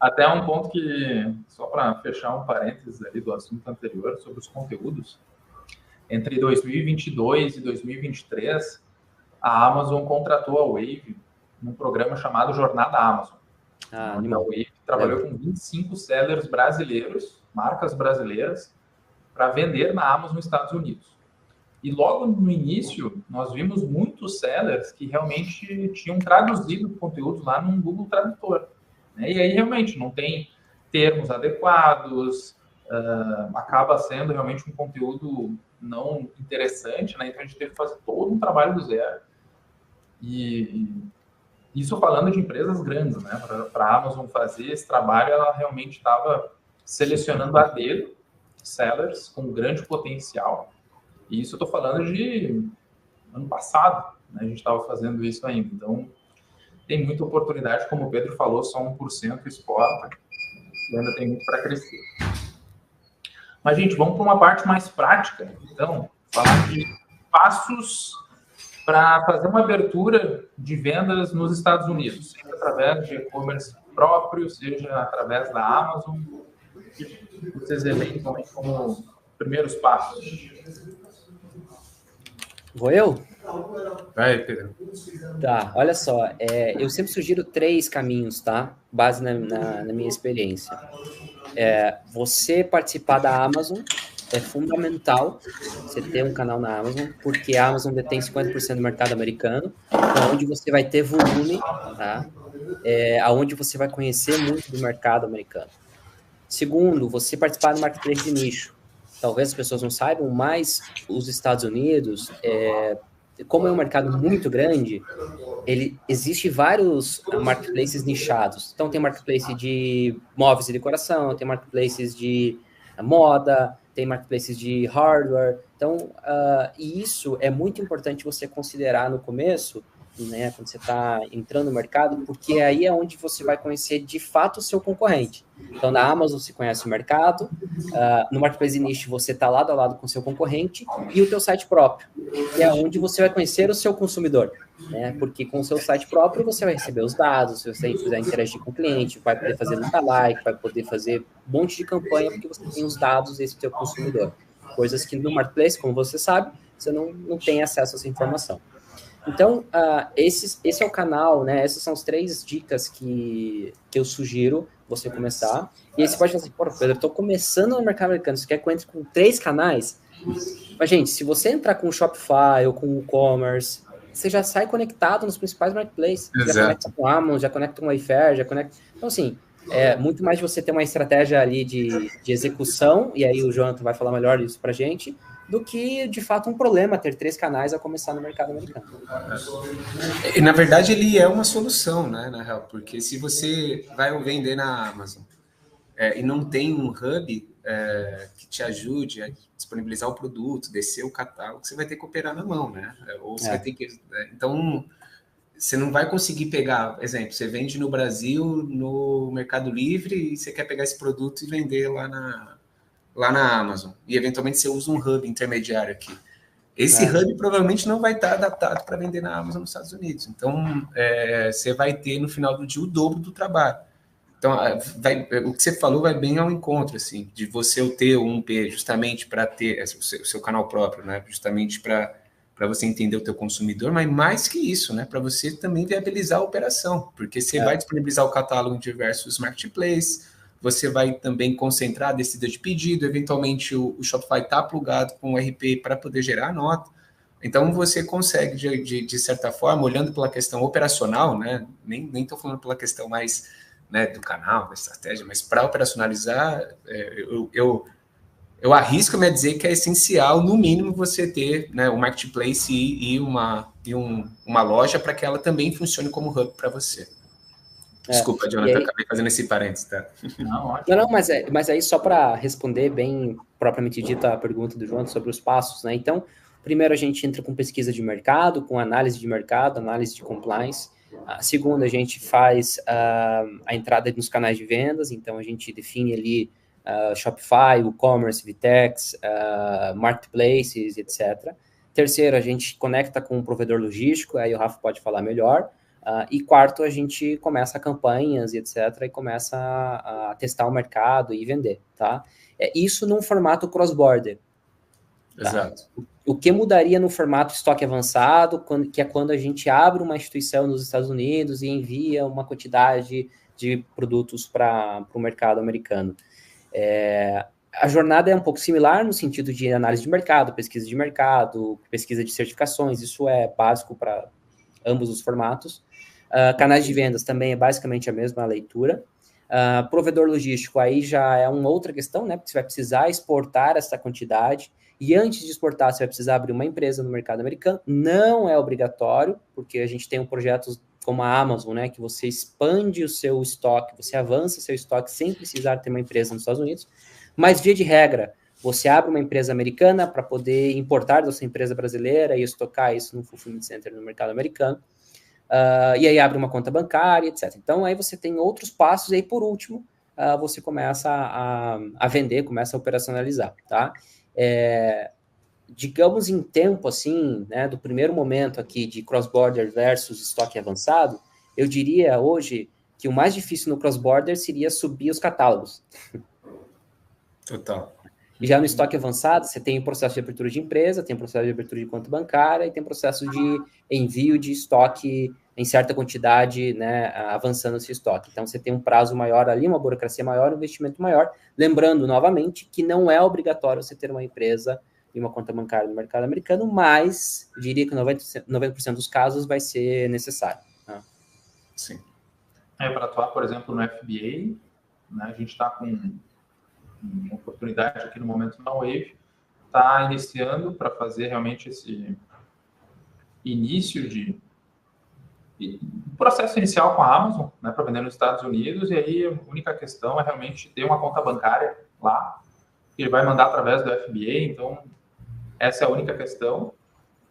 Até um ponto que, só para fechar um parênteses ali do assunto anterior, sobre os conteúdos, entre 2022 e 2023, a Amazon contratou a Wave num programa chamado Jornada Amazon. A Wave trabalhou com 25 sellers brasileiros, marcas brasileiras, para vender na Amazon nos Estados Unidos. E logo no início, nós vimos muitos sellers que realmente tinham traduzido conteúdos lá no Google Tradutor. Né? E aí, realmente, não tem termos adequados, acaba sendo realmente um conteúdo não interessante, né? Então a gente teve que fazer todo um trabalho do zero. E isso falando de empresas grandes, né? Para a Amazon fazer esse trabalho, ela realmente estava selecionando a dedo sellers com grande potencial. E isso eu estou falando de ano passado, né? A gente estava fazendo isso ainda. Então, tem muita oportunidade, como o Pedro falou, só 1% exporta, e ainda tem muito para crescer. Mas, gente, vamos para uma parte mais prática. Então, falar de passos para fazer uma abertura de vendas nos Estados Unidos, seja através de e-commerce próprio, seja através da Amazon. Vocês elencam como primeiros passos. Vou eu? Vai, Pedro. Tá, olha só, eu sempre sugiro 3 caminhos, tá? Base na minha experiência. Você participar da Amazon é fundamental, você ter um canal na Amazon, porque a Amazon detém 50% do mercado americano, onde você vai ter volume, tá? Onde você vai conhecer muito do mercado americano. Segundo, você participar do marketplace de nicho. Talvez as pessoas não saibam, mas os Estados Unidos, como é um mercado muito grande, existe vários marketplaces nichados. Então, tem marketplace de móveis e decoração, tem marketplaces de moda, tem marketplaces de hardware. Então, e isso é muito importante você considerar no começo, né, quando você está entrando no mercado, porque aí é onde você vai conhecer de fato o seu concorrente. Então, na Amazon você conhece o mercado, no Marketplace Niche você está lado a lado com o seu concorrente e o teu site próprio, que é onde você vai conhecer o seu consumidor, né? Porque com o seu site próprio você vai receber os dados, se você quiser interagir com o cliente, vai poder fazer lookalike, vai poder fazer um monte de campanha, porque você tem os dados desse teu consumidor. Coisas que no Marketplace, como você sabe, você não tem acesso a essa informação. Então, esse é o canal, né? Essas são as 3 dicas que eu sugiro você começar. E aí você pode falar assim, pô, Pedro, eu tô começando no mercado americano, você quer que eu entre com 3 canais? Mas, gente, se você entrar com o Shopify ou com o e-commerce, você já sai conectado nos principais marketplaces. Exato. Já conecta com a Amazon, já conecta com o Wayfair, já conecta... Então, assim, muito mais de você ter uma estratégia ali de execução, e aí o Jonathan vai falar melhor isso pra gente, do que, de fato, um problema ter 3 canais a começar no mercado americano. E, na verdade, ele é uma solução, né, na real, porque se você vai vender na Amazon e não tem um hub que te ajude a disponibilizar o produto, descer o catálogo, você vai ter que operar na mão, né? Ou você vai ter que... Então, você não vai conseguir pegar... Exemplo, você vende no Brasil, no Mercado Livre, e você quer pegar esse produto e vender lá na Amazon. E, eventualmente, você usa um hub intermediário aqui. Esse hub provavelmente não vai estar adaptado para vender na Amazon nos Estados Unidos. Então, você vai ter, no final do dia, o dobro do trabalho. Então, o que você falou vai bem ao encontro, assim, de você ter um P justamente para ter o seu canal próprio, né? Justamente para para você entender o teu consumidor, mas mais que isso, né, para você também viabilizar a operação, porque você vai disponibilizar o catálogo em diversos marketplaces, você vai também concentrar a descida de pedido, eventualmente o Shopify está plugado com o RP para poder gerar a nota. Então, você consegue, de certa forma, olhando pela questão operacional, né, nem estou falando pela questão mais, né, do canal, da estratégia, mas para operacionalizar, eu arrisco-me a dizer que é essencial, no mínimo, você ter, né, um marketplace e uma loja para que ela também funcione como hub para você. Desculpa, Jonathan, acabei fazendo esse parênteses, tá? Não, mas aí só para responder bem propriamente dita a pergunta do João sobre os passos, né? Então, primeiro a gente entra com pesquisa de mercado, com análise de mercado, análise de compliance. Segundo, a gente faz a entrada nos canais de vendas, então a gente define ali Shopify, WooCommerce, Vitex, marketplaces, etc. Terceiro, a gente conecta com um provedor logístico, aí o Rafa pode falar melhor. E quarto, a gente começa campanhas e etc. e começa a testar o mercado e vender, tá? Isso num formato cross-border. Tá? Exato. O que mudaria no formato estoque avançado, que é quando a gente abre uma instituição nos Estados Unidos e envia uma quantidade de produtos para o mercado americano. A jornada é um pouco similar no sentido de análise de mercado, pesquisa de certificações, isso é básico para ambos os formatos. Canais de vendas também é basicamente a mesma leitura. Provedor logístico, aí já é uma outra questão, né? Porque você vai precisar exportar essa quantidade, e antes de exportar, você vai precisar abrir uma empresa no mercado americano. Não é obrigatório, porque a gente tem projetos como a Amazon, né? Que você expande o seu estoque, você avança o seu estoque sem precisar ter uma empresa nos Estados Unidos. Mas, via de regra, você abre uma empresa americana para poder importar da sua empresa brasileira e estocar isso no Fulfillment Center no mercado americano. E aí abre uma conta bancária, etc. Então, aí você tem outros passos, e aí, por último, você começa a vender, começa a operacionalizar, tá? Digamos, em tempo, assim, né, do primeiro momento aqui de cross-border versus estoque avançado, eu diria hoje que o mais difícil no cross-border seria subir os catálogos. Total. E já no estoque avançado, você tem o processo de abertura de empresa, tem o processo de abertura de conta bancária e tem o processo de envio de estoque em certa quantidade, né, avançando esse estoque. Então, você tem um prazo maior ali, uma burocracia maior, um investimento maior. Lembrando, novamente, que não é obrigatório você ter uma empresa e uma conta bancária no mercado americano, mas eu diria que 90% dos casos vai ser necessário. Né? Sim. Para atuar, por exemplo, no FBA, né, a gente está com uma oportunidade aqui no momento na Wave, está iniciando para fazer realmente esse início de processo inicial com a Amazon, né, para vender nos Estados Unidos, e aí a única questão é realmente ter uma conta bancária lá, que ele vai mandar através do FBA, então essa é a única questão,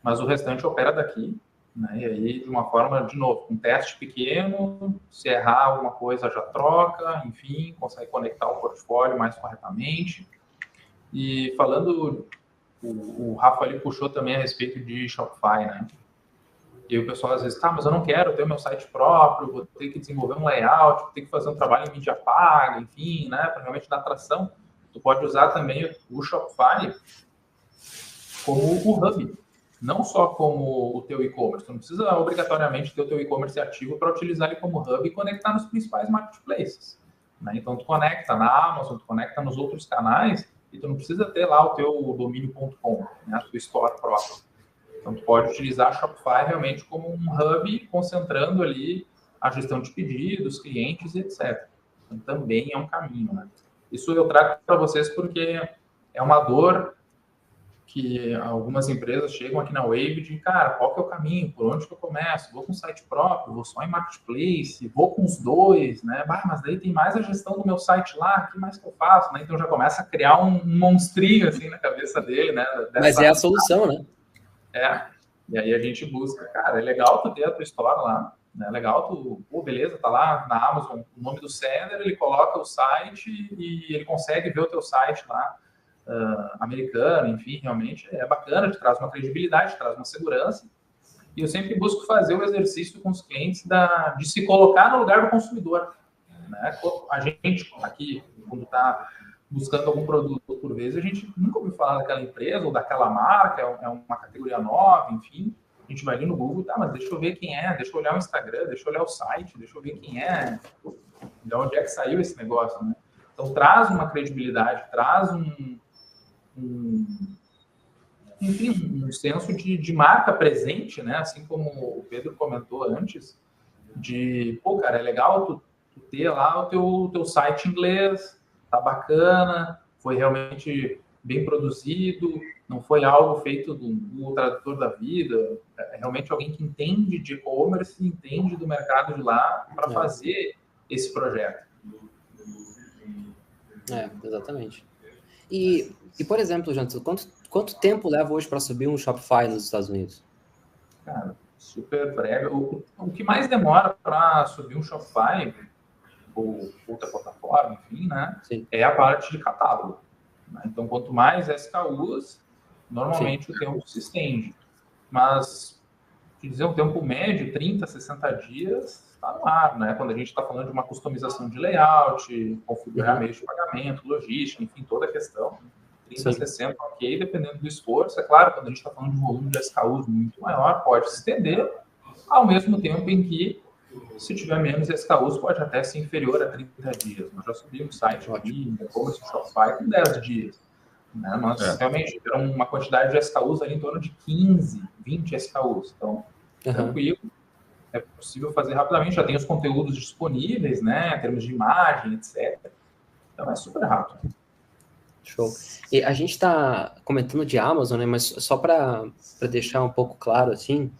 mas o restante opera daqui, né, e aí de uma forma, de novo, um teste pequeno, se errar alguma coisa já troca, enfim, consegue conectar o portfólio mais corretamente. E falando, o Rafa ali puxou também a respeito de Shopify, né? E o pessoal às vezes, mas eu não quero ter o meu site próprio, vou ter que desenvolver um layout, vou ter que fazer um trabalho em mídia paga, enfim, né, para realmente dar atração. Tu pode usar também o Shopify como o hub, não só como o teu e-commerce. Tu não precisa obrigatoriamente ter o teu e-commerce ativo para utilizar ele como hub e conectar nos principais marketplaces. Né? Então, tu conecta na Amazon, tu conecta nos outros canais e tu não precisa ter lá o teu domínio.com, né, a tua store própria. Então, tu pode utilizar a Shopify realmente como um hub, concentrando ali a gestão de pedidos, clientes, etc. Então, também é um caminho, né? Isso eu trago para vocês porque é uma dor que algumas empresas chegam aqui na Wave de, cara, qual que é o caminho? Por onde que eu começo? Vou com site próprio? Vou só em marketplace? Vou com os dois? Né? Mas daí tem mais a gestão do meu site lá, o que mais que eu faço? Né? Então já começa a criar um monstrinho assim na cabeça dele, né? Mas é a solução, né? E aí a gente busca, cara, é legal tu ter a tua história lá, né? É legal tu, beleza, tá lá na Amazon, o nome do seller, ele coloca o site e ele consegue ver o teu site lá, americano, enfim, realmente é bacana, te traz uma credibilidade, te traz uma segurança. E eu sempre busco fazer o exercício com os clientes de se colocar no lugar do consumidor. Né? A gente aqui, quando está buscando algum produto por vez, a gente nunca ouviu falar daquela empresa ou daquela marca, é uma categoria nova, enfim. A gente vai ali no Google, tá, mas deixa eu ver quem é, deixa eu olhar o Instagram, deixa eu olhar o site, deixa eu ver quem é, de onde é que saiu esse negócio, né? Então, traz uma credibilidade, traz enfim, um senso de marca presente, né? Assim como o Pedro comentou antes, de, pô, cara, é legal tu ter lá o teu site em inglês, tá bacana, foi realmente bem produzido, não foi algo feito do tradutor da vida, é realmente alguém que entende de e-commerce, entende do mercado de lá para fazer esse projeto. Exatamente. E por exemplo, Jonathan, quanto tempo leva hoje para subir um Shopify nos Estados Unidos? Cara, super breve. O que mais demora para subir um Shopify ou outra plataforma, enfim, né? Sim. É a parte de catálogo. Né? Então, quanto mais SKUs, normalmente o tempo se estende. Mas, quer dizer, um tempo médio, 30, 60 dias, está no ar, né? Quando a gente está falando de uma customização de layout, configurar meios de pagamento, logística, enfim, toda a questão. 30, 60, ok, dependendo do esforço. É claro, quando a gente está falando de um volume de SKUs muito maior, pode se estender, ao mesmo tempo em que, se tiver menos SKUs, pode até ser inferior a 30 dias. Nós já subimos site aqui, e-commerce Shopify, com 10 dias. Né? Nós realmente tivemos uma quantidade de SKUs ali em torno de 15, 20 SKUs. Então, tranquilo, é possível fazer rapidamente. Já tem os conteúdos disponíveis, né, em termos de imagem, etc. Então, é super rápido. Show. E a gente está comentando de Amazon, né, mas só para deixar um pouco claro, assim,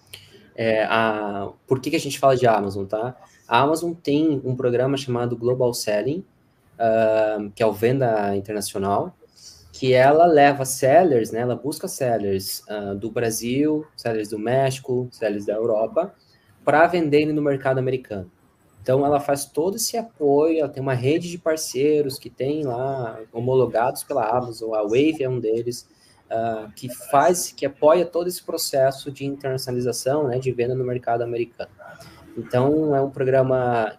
por que a gente fala de Amazon, tá? A Amazon tem um programa chamado Global Selling, que é o Venda Internacional, que ela leva sellers, né, ela busca sellers do Brasil, sellers do México, sellers da Europa, para venderem no mercado americano. Então, ela faz todo esse apoio, ela tem uma rede de parceiros que tem lá, homologados pela Amazon, a Wave é um deles, que apoia todo esse processo de internacionalização, né, de venda no mercado americano. Então, é um programa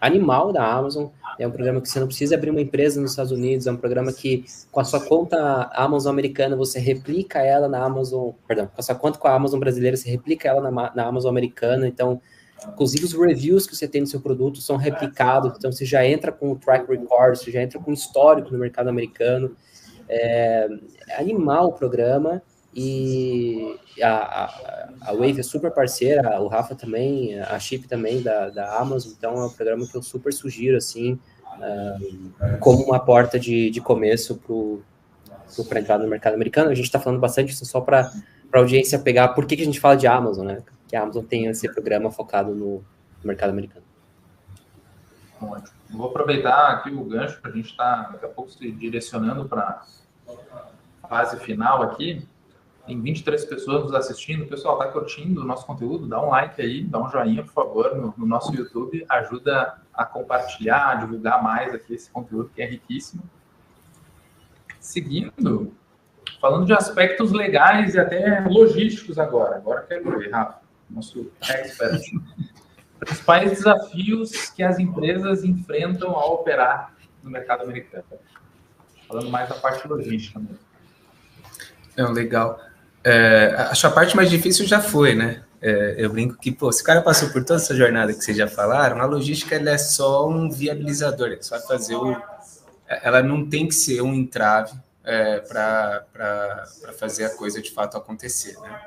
animal da Amazon, é um programa que você não precisa abrir uma empresa nos Estados Unidos, é um programa que, com a sua conta Amazon americana, você replica ela na Amazon, perdão, com a sua conta com a Amazon brasileira, você replica ela na Amazon americana, então, inclusive os reviews que você tem no seu produto são replicados, então você já entra com o track record, você já entra com histórico no mercado americano, é animal o programa, e a Wave é super parceira, o Rafa também, a Chip também da Amazon, então é um programa que eu super sugiro, assim, como uma porta de começo para entrar no mercado americano. A gente está falando bastante isso só para a audiência pegar por que a gente fala de Amazon, né? Que a Amazon tem esse programa focado no mercado americano. Ótimo. Vou aproveitar aqui o gancho para a gente estar daqui a pouco se direcionando para a fase final aqui. Tem 23 pessoas nos assistindo. Pessoal, está curtindo o nosso conteúdo? Dá um like aí, dá um joinha, por favor, no nosso YouTube. Ajuda a compartilhar, a divulgar mais aqui esse conteúdo que é riquíssimo. Seguindo, falando de aspectos legais e até logísticos agora. Agora quero ver, Rafa, nosso expert. Principais desafios que as empresas enfrentam ao operar no mercado americano. Falando mais da parte logística mesmo. Não, legal. Acho a parte mais difícil já foi, né? Eu brinco que, se o cara passou por toda essa jornada que vocês já falaram, a logística ela é só um viabilizador, ele só vai fazer ela não tem que ser um entrave para fazer a coisa de fato acontecer, né?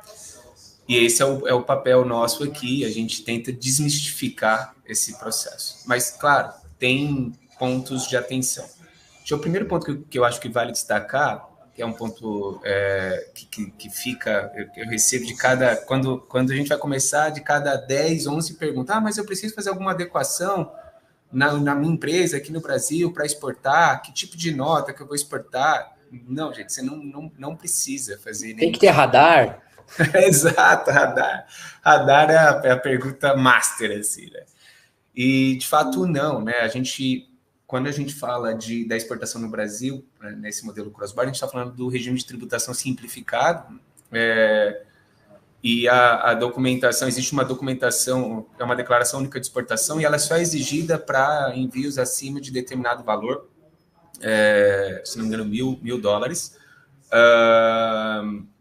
E esse é o papel nosso aqui, a gente tenta desmistificar esse processo. Mas, claro, tem pontos de atenção. O primeiro ponto que eu acho que vale destacar, que é um ponto que fica, eu recebo de cada, quando a gente vai começar, de cada 10, 11 perguntas, mas eu preciso fazer alguma adequação na minha empresa aqui no Brasil para exportar, que tipo de nota que eu vou exportar? Não, gente, você não precisa fazer. Tem que ter radar. Exato, radar. Radar é a pergunta master, assim, né? E, de fato, não, né? Quando a gente fala da exportação no Brasil, nesse modelo cross-border, a gente está falando do regime de tributação simplificado, e a documentação, existe uma documentação, é uma declaração única de exportação, e ela é só exigida para envios acima de determinado valor. se não me engano, $1.000.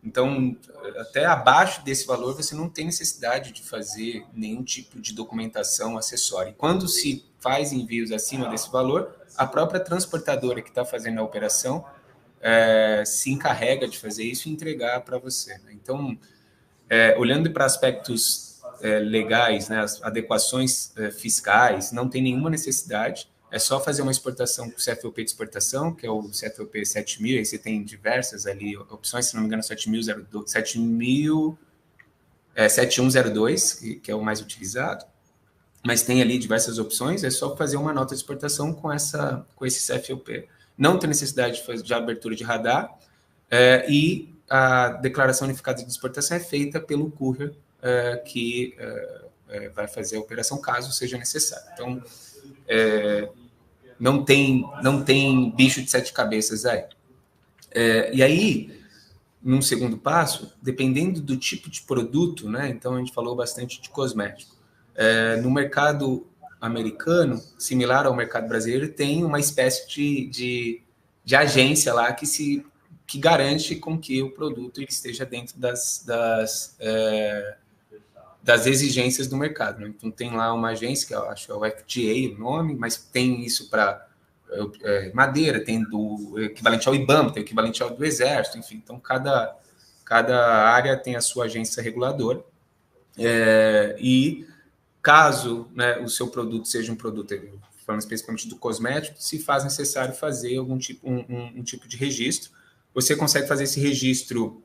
Então, até abaixo desse valor, você não tem necessidade de fazer nenhum tipo de documentação acessória. Quando se faz envios acima desse valor, a própria transportadora que está fazendo a operação se encarrega de fazer isso e entregar para você. Então, olhando para aspectos legais, né, as adequações fiscais, não tem nenhuma necessidade. É só fazer uma exportação com o CFOP de exportação, que é o CFOP 7000, aí você tem diversas ali opções, se não me engano, 7102, que é o mais utilizado, mas tem ali diversas opções, é só fazer uma nota de exportação com esse CFOP. Não tem necessidade de abertura de radar, e a declaração unificada de exportação é feita pelo courier, que vai fazer a operação caso seja necessário. Então, não tem bicho de 7 cabeças aí. E aí, num segundo passo, dependendo do tipo de produto, né? Então a gente falou bastante de cosmético. No mercado americano, similar ao mercado brasileiro, tem uma espécie de agência lá que garante com que o produto ele esteja dentro das exigências do mercado, né? Então tem lá uma agência, que eu acho que é o FDA o nome, mas tem isso para madeira, tem do equivalente ao IBAMA, tem o equivalente ao do Exército, enfim. Então cada área tem a sua agência reguladora, e caso, né, o seu produto seja um produto, falando especificamente do cosmético, se faz necessário fazer algum tipo, um tipo de registro. Você consegue fazer esse registro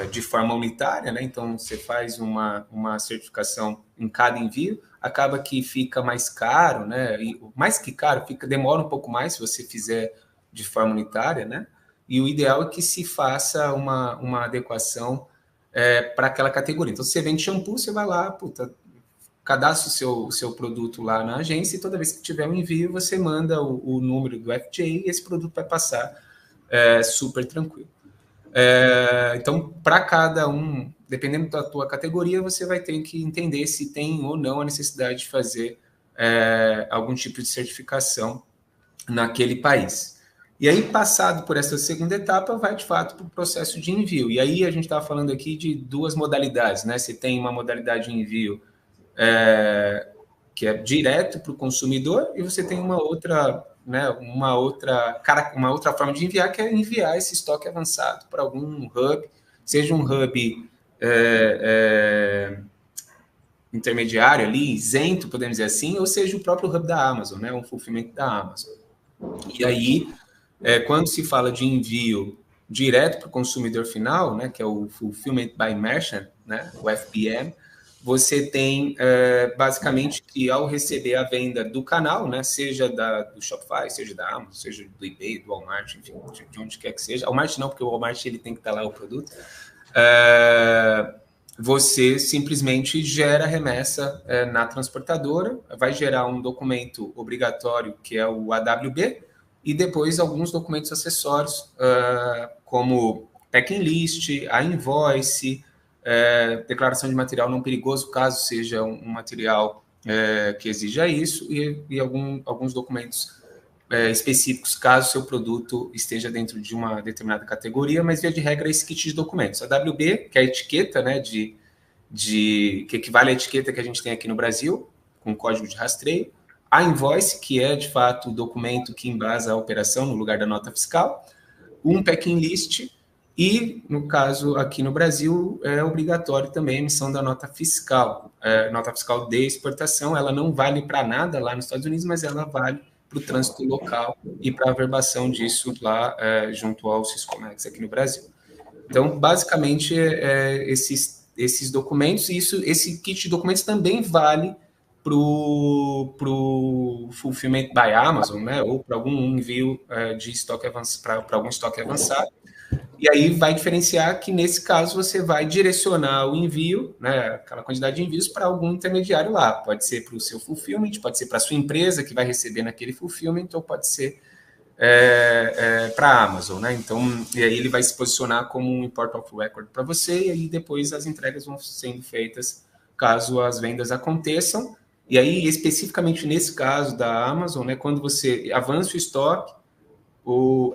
de forma unitária, né? Então você faz uma certificação em cada envio, acaba que fica mais caro, né? E mais que caro, demora um pouco mais se você fizer de forma unitária, né? E o ideal é que se faça uma adequação para aquela categoria. Então, se você vende shampoo, você vai lá, cadastra o seu produto lá na agência, e toda vez que tiver um envio, você manda o número do FDA e esse produto vai passar super tranquilo. Então, para cada um, dependendo da tua categoria, você vai ter que entender se tem ou não a necessidade de fazer algum tipo de certificação naquele país. E aí, passado por essa segunda etapa, vai de fato para o processo de envio. E aí a gente estava falando aqui de 2 modalidades, né? Você tem uma modalidade de envio que é direto para o consumidor, e você tem uma outra, né, uma outra forma de enviar, que é enviar esse estoque avançado para algum hub, seja um hub intermediário ali, isento, podemos dizer assim, ou seja o próprio hub da Amazon, né, um fulfillment da Amazon. E aí, quando se fala de envio direto para o consumidor final, né, que é o Fulfillment by Merchant, né, o FBM, você tem basicamente que ao receber a venda do canal, né, seja do Shopify, seja da Amazon, seja do eBay, do Walmart, enfim, de onde quer que seja. Walmart não, porque o Walmart ele tem que estar lá o produto. Você simplesmente gera remessa na transportadora, vai gerar um documento obrigatório que é o AWB, e depois alguns documentos acessórios, como packing list, a invoice, declaração de material não perigoso, caso seja um material que exija isso, e alguns documentos específicos, caso seu produto esteja dentro de uma determinada categoria, mas via de regra esse kit de documentos. A WB, que é a etiqueta, né, que equivale à etiqueta que a gente tem aqui no Brasil, com código de rastreio. A invoice, que é, de fato, o documento que embasa a operação no lugar da nota fiscal. Um packing list e, no caso, aqui no Brasil, é obrigatório também a emissão da nota fiscal. Nota fiscal de exportação, ela não vale para nada lá nos Estados Unidos, mas ela vale para o trânsito local e para a averbação disso lá junto ao Siscomex aqui no Brasil. Então, basicamente, esses documentos, e esse kit de documentos também vale para o Fulfillment by Amazon, né, ou para algum envio de estoque avançado, para algum estoque avançado. E aí vai diferenciar que, nesse caso, você vai direcionar o envio, né, aquela quantidade de envios, para algum intermediário lá. Pode ser para o seu fulfillment, pode ser para a sua empresa que vai receber naquele fulfillment, ou pode ser para a Amazon, né? Então, e aí ele vai se posicionar como um import of record para você, e aí depois as entregas vão sendo feitas caso as vendas aconteçam. E aí, especificamente nesse caso da Amazon, né, quando você avança o estoque,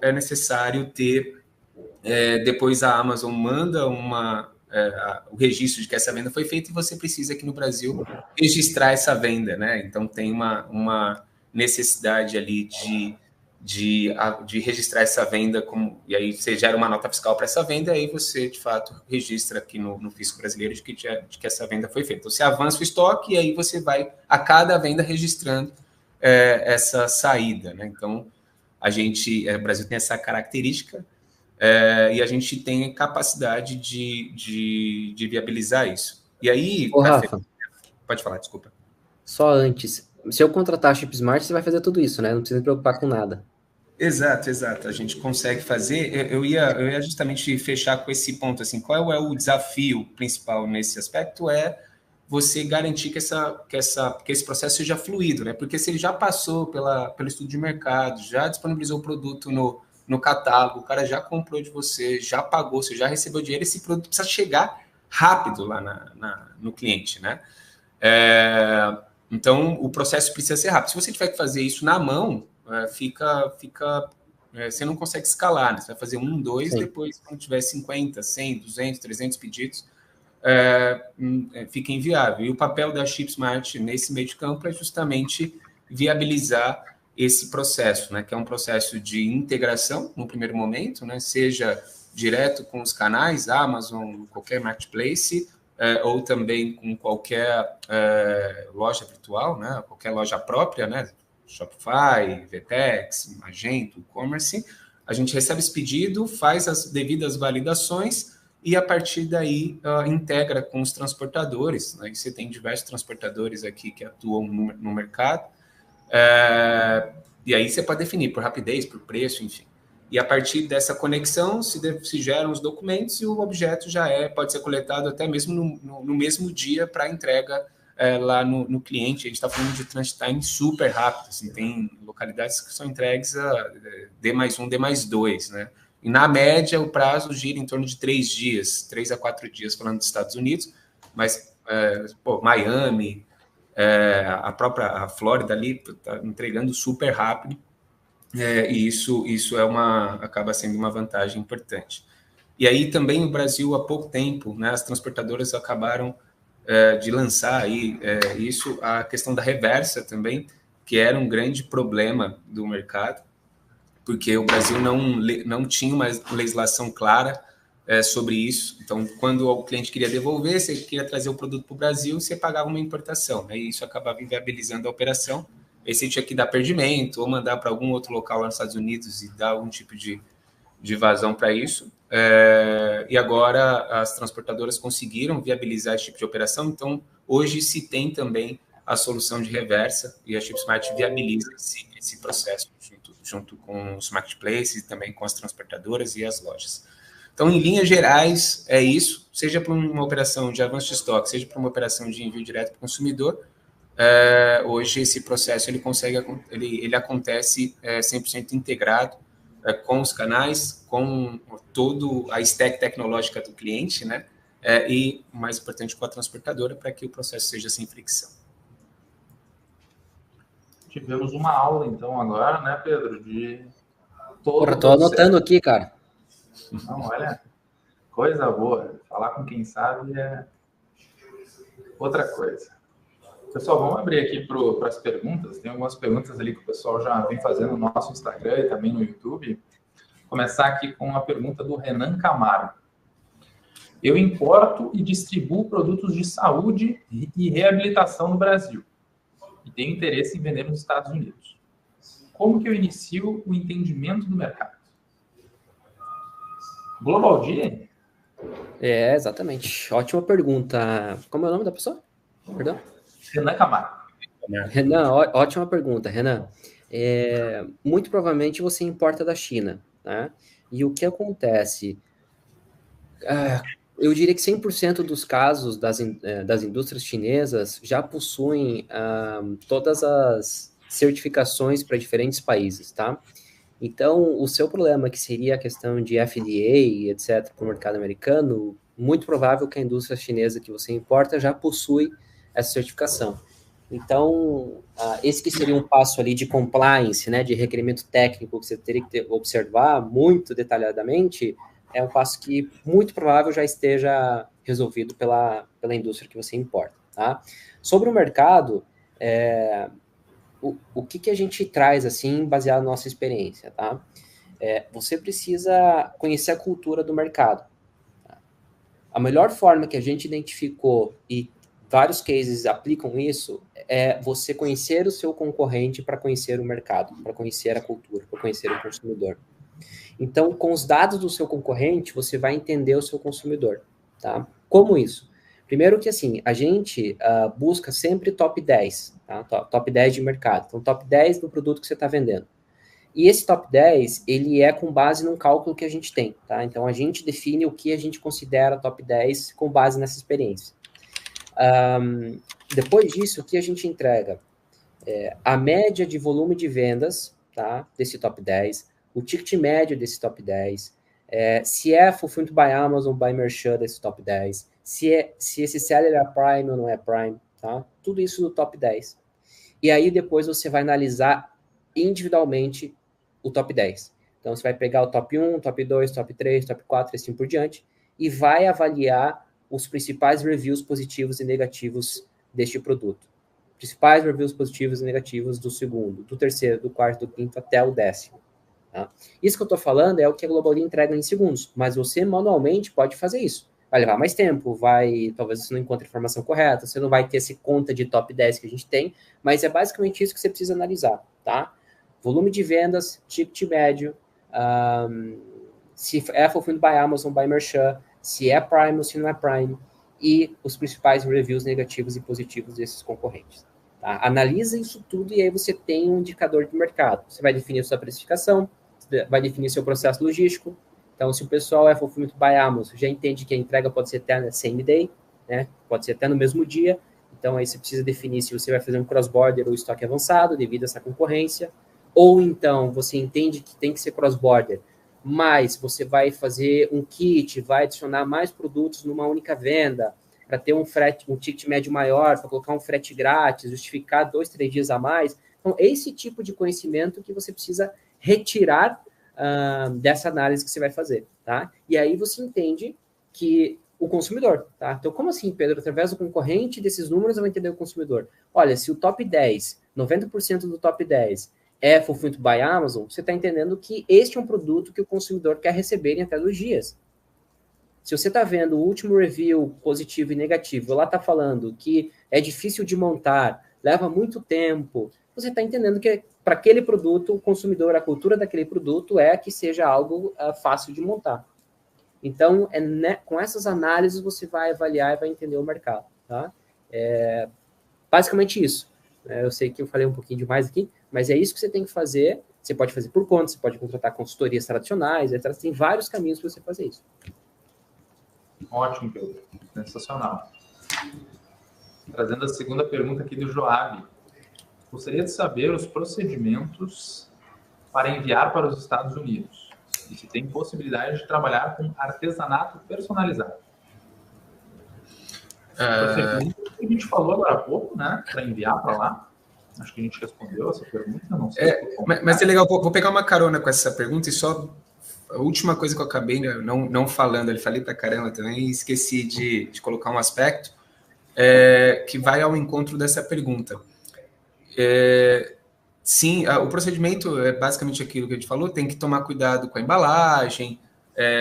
é necessário ter, depois a Amazon manda o registro de que essa venda foi feita e você precisa aqui no Brasil registrar essa venda, né? Então tem uma necessidade ali de registrar essa venda, e aí você gera uma nota fiscal para essa venda, e aí você, de fato, registra aqui no fisco brasileiro de que essa venda foi feita. Então, você avança o estoque e aí você vai, a cada venda, registrando essa saída, né? Então, o Brasil tem essa característica e a gente tem capacidade de viabilizar isso. E aí... Rafa, pode falar, desculpa. Só antes, se eu contratar a ChipSmart, você vai fazer tudo isso, né? Não precisa se preocupar com nada. Exato. A gente consegue fazer. Eu ia justamente fechar com esse ponto, assim, qual é o desafio principal nesse aspecto? É você garantir que esse processo seja fluido, né? Porque se ele já passou pelo estudo de mercado, já disponibilizou o produto no catálogo, o cara já comprou de você, já pagou, você já recebeu dinheiro, esse produto precisa chegar rápido lá no cliente, né? Então, o processo precisa ser rápido. Se você tiver que fazer isso na mão, você não consegue escalar, né? Você vai fazer 1, 2, sim. Depois, quando tiver 50, 100, 200, 300 pedidos, fica inviável. E o papel da ChipSmart nesse meio de campo é justamente viabilizar esse processo, né? Que é um processo de integração, no primeiro momento, né? Seja direto com os canais, Amazon, qualquer marketplace, ou também com qualquer loja virtual, né? Qualquer loja própria, né? Shopify, Vtex, Magento, e-commerce. A gente recebe esse pedido, faz as devidas validações e, a partir daí, integra com os transportadores, né? Você tem diversos transportadores aqui que atuam no mercado. E aí você pode definir por rapidez, por preço, enfim. E a partir dessa conexão se geram os documentos e o objeto já pode ser coletado até mesmo no mesmo dia para entrega lá no cliente. A gente está falando de transit time super rápido, assim, tem localidades que são entregues a D+1, D+2, né? E na média o prazo gira em torno de 3 dias, 3 a 4 dias falando dos Estados Unidos, mas Miami, a Flórida ali está entregando super rápido. E isso acaba sendo uma vantagem importante. E aí também o Brasil, há pouco tempo, né, as transportadoras acabaram de lançar aí, a questão da reversa também, que era um grande problema do mercado, porque o Brasil não tinha uma legislação clara sobre isso. Então, quando o cliente queria devolver, você queria trazer o produto para o Brasil, você pagava uma importação, né, e isso acabava inviabilizando a operação. Aí você tinha que dar perdimento ou mandar para algum outro local lá nos Estados Unidos e dar algum tipo de vazão para isso. E agora as transportadoras conseguiram viabilizar esse tipo de operação, então hoje se tem também a solução de reversa e a ChipSmart viabiliza esse processo junto com os marketplaces e também com as transportadoras e as lojas. Então, em linhas gerais, é isso, seja para uma operação de avanço de estoque, seja para uma operação de envio direto para o consumidor. Hoje esse processo ele acontece 100% integrado com os canais, com toda a stack tecnológica do cliente, né? E, o mais importante, com a transportadora, para que o processo seja sem fricção. Tivemos uma aula, então, agora, né, Pedro, de todo Porra, tô anotando aqui, cara. Não, olha, coisa boa. Falar com quem sabe é outra coisa. Pessoal, vamos abrir aqui para as perguntas. Tem algumas perguntas ali que o pessoal já vem fazendo no nosso Instagram e também no YouTube. Vou começar aqui com uma pergunta do Renan Camargo. Eu importo e distribuo produtos de saúde e reabilitação no Brasil e tenho interesse em vender nos Estados Unidos. Como que eu inicio o entendimento do mercado? Global Dia? Exatamente. Ótima pergunta. Como é o nome da pessoa? Perdão? Renan Camargo. Renan, ótima pergunta, Renan. Muito provavelmente você importa da China, né? E o que acontece? Eu diria que 100% dos casos das indústrias chinesas já possuem todas as certificações para diferentes países, tá? Então, o seu problema, que seria a questão de FDA, etc., para o mercado americano, muito provável que a indústria chinesa que você importa já possui essa certificação. Então, esse que seria um passo ali de compliance, né, de requerimento técnico que você teria que observar muito detalhadamente, é um passo que muito provável já esteja resolvido pela indústria que você importa, tá? Sobre o mercado, o que a gente traz, assim, baseado na nossa experiência, tá? Você precisa conhecer a cultura do mercado. Tá? A melhor forma que a gente identificou, e vários cases aplicam isso, é você conhecer o seu concorrente para conhecer o mercado, para conhecer a cultura, para conhecer o consumidor. Então, com os dados do seu concorrente, você vai entender o seu consumidor, tá? Como isso? Primeiro que, assim, a gente busca sempre top 10, tá? Top 10 de mercado. Então, top 10 do produto que você está vendendo. E esse top 10, ele é com base num cálculo que a gente tem, tá? Então, a gente define o que a gente considera top 10 com base nessa experiência. Depois disso, o que a gente entrega? A média de volume de vendas, tá? Desse top 10, o ticket médio desse top 10, se é fulfilled by Amazon, by Merchan desse top 10, se esse seller é Prime ou não é Prime, tá? Tudo isso do top 10. E aí depois você vai analisar individualmente o top 10. Então você vai pegar o top 1, top 2, top 3, top 4 e assim por diante, e vai avaliar os principais reviews positivos e negativos deste produto. Principais reviews positivos e negativos do segundo, do terceiro, do quarto, do quinto até o 10º. Tá? Isso que eu estou falando é o que a Global entrega em segundos, mas você manualmente pode fazer isso. Vai levar mais tempo, talvez você não encontre a informação correta, você não vai ter essa conta de top 10 que a gente tem, mas é basicamente isso que você precisa analisar, tá? Volume de vendas, ticket médio, se é fulfilled by Amazon, by Merchan, se é Prime ou se não é Prime, e os principais reviews negativos e positivos desses concorrentes. Tá? Analisa isso tudo e aí você tem um indicador de mercado. Você vai definir a sua precificação, vai definir seu processo logístico. Então, se o pessoal é fulfillment by Amazon, já entende que a entrega pode ser até same day, né? Pode ser até no mesmo dia. Então, aí você precisa definir se você vai fazer um cross-border ou estoque avançado devido a essa concorrência. Ou então, você entende que tem que ser cross-border, mas você vai fazer um kit, vai adicionar mais produtos numa única venda, para ter um ticket médio maior, para colocar um frete grátis, justificar 2, 3 dias a mais. Então, esse tipo de conhecimento que você precisa retirar dessa análise que você vai fazer, tá? E aí você entende que o consumidor, tá? Então, como assim, Pedro? Através do concorrente, desses números, eu vou entender o consumidor. Olha, se o top 10, 90% do top 10 é fulfilled by Amazon, você está entendendo que este é um produto que o consumidor quer receber em até 2 dias. Se você está vendo o último review positivo e negativo, lá está falando que é difícil de montar, leva muito tempo, você está entendendo que para aquele produto, o consumidor, a cultura daquele produto é que seja algo fácil de montar. Então, com essas análises, você vai avaliar e vai entender o mercado. Tá? Basicamente isso. Eu sei que eu falei um pouquinho demais aqui, mas é isso que você tem que fazer. Você pode fazer por conta, você pode contratar consultorias tradicionais, etc. Tem vários caminhos para você fazer isso. Ótimo, Pedro. Sensacional. Trazendo a segunda pergunta aqui do Joab. Gostaria de saber os procedimentos para enviar para os Estados Unidos e se tem possibilidade de trabalhar com artesanato personalizado. Procedimento que a gente falou agora há pouco, né? Para enviar para lá. Acho que a gente respondeu essa pergunta. Não sei mas é legal, vou pegar uma carona com essa pergunta e só a última coisa que eu acabei não falando, eu falei para caramba também e esqueci de colocar um aspecto que vai ao encontro dessa pergunta. Sim, o procedimento é basicamente aquilo que a gente falou, tem que tomar cuidado com a embalagem,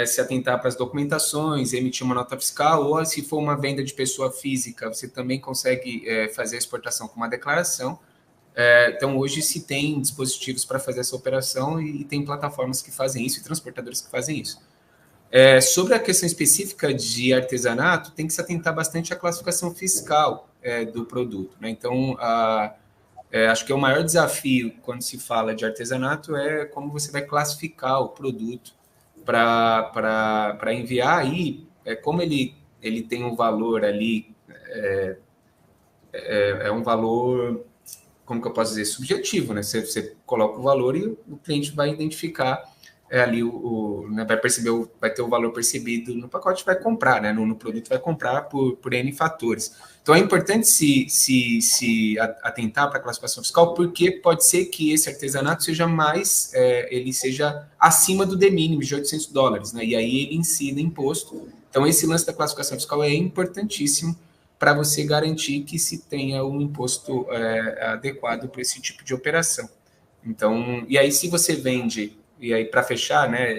se atentar para as documentações, emitir uma nota fiscal, ou se for uma venda de pessoa física, você também consegue fazer a exportação com uma declaração. Então, hoje se tem dispositivos para fazer essa operação e tem plataformas que fazem isso e transportadores que fazem isso. Sobre a questão específica de artesanato, tem que se atentar bastante à classificação fiscal do produto, né? Então, acho que o maior desafio quando se fala de artesanato é como você vai classificar o produto para enviar aí, como ele tem um valor ali, um valor, como que eu posso dizer, subjetivo, né? Você coloca o valor e o cliente vai identificar ali né, vai ter o valor percebido no pacote, vai comprar, né, no produto vai comprar por N fatores. Então é importante se atentar para a classificação fiscal, porque pode ser que esse artesanato seja mais, ele seja acima do de minimis de $800, né, e aí ele incida imposto. Então esse lance da classificação fiscal é importantíssimo para você garantir que se tenha um imposto adequado para esse tipo de operação. Então, e aí se você vende, e aí para fechar, né,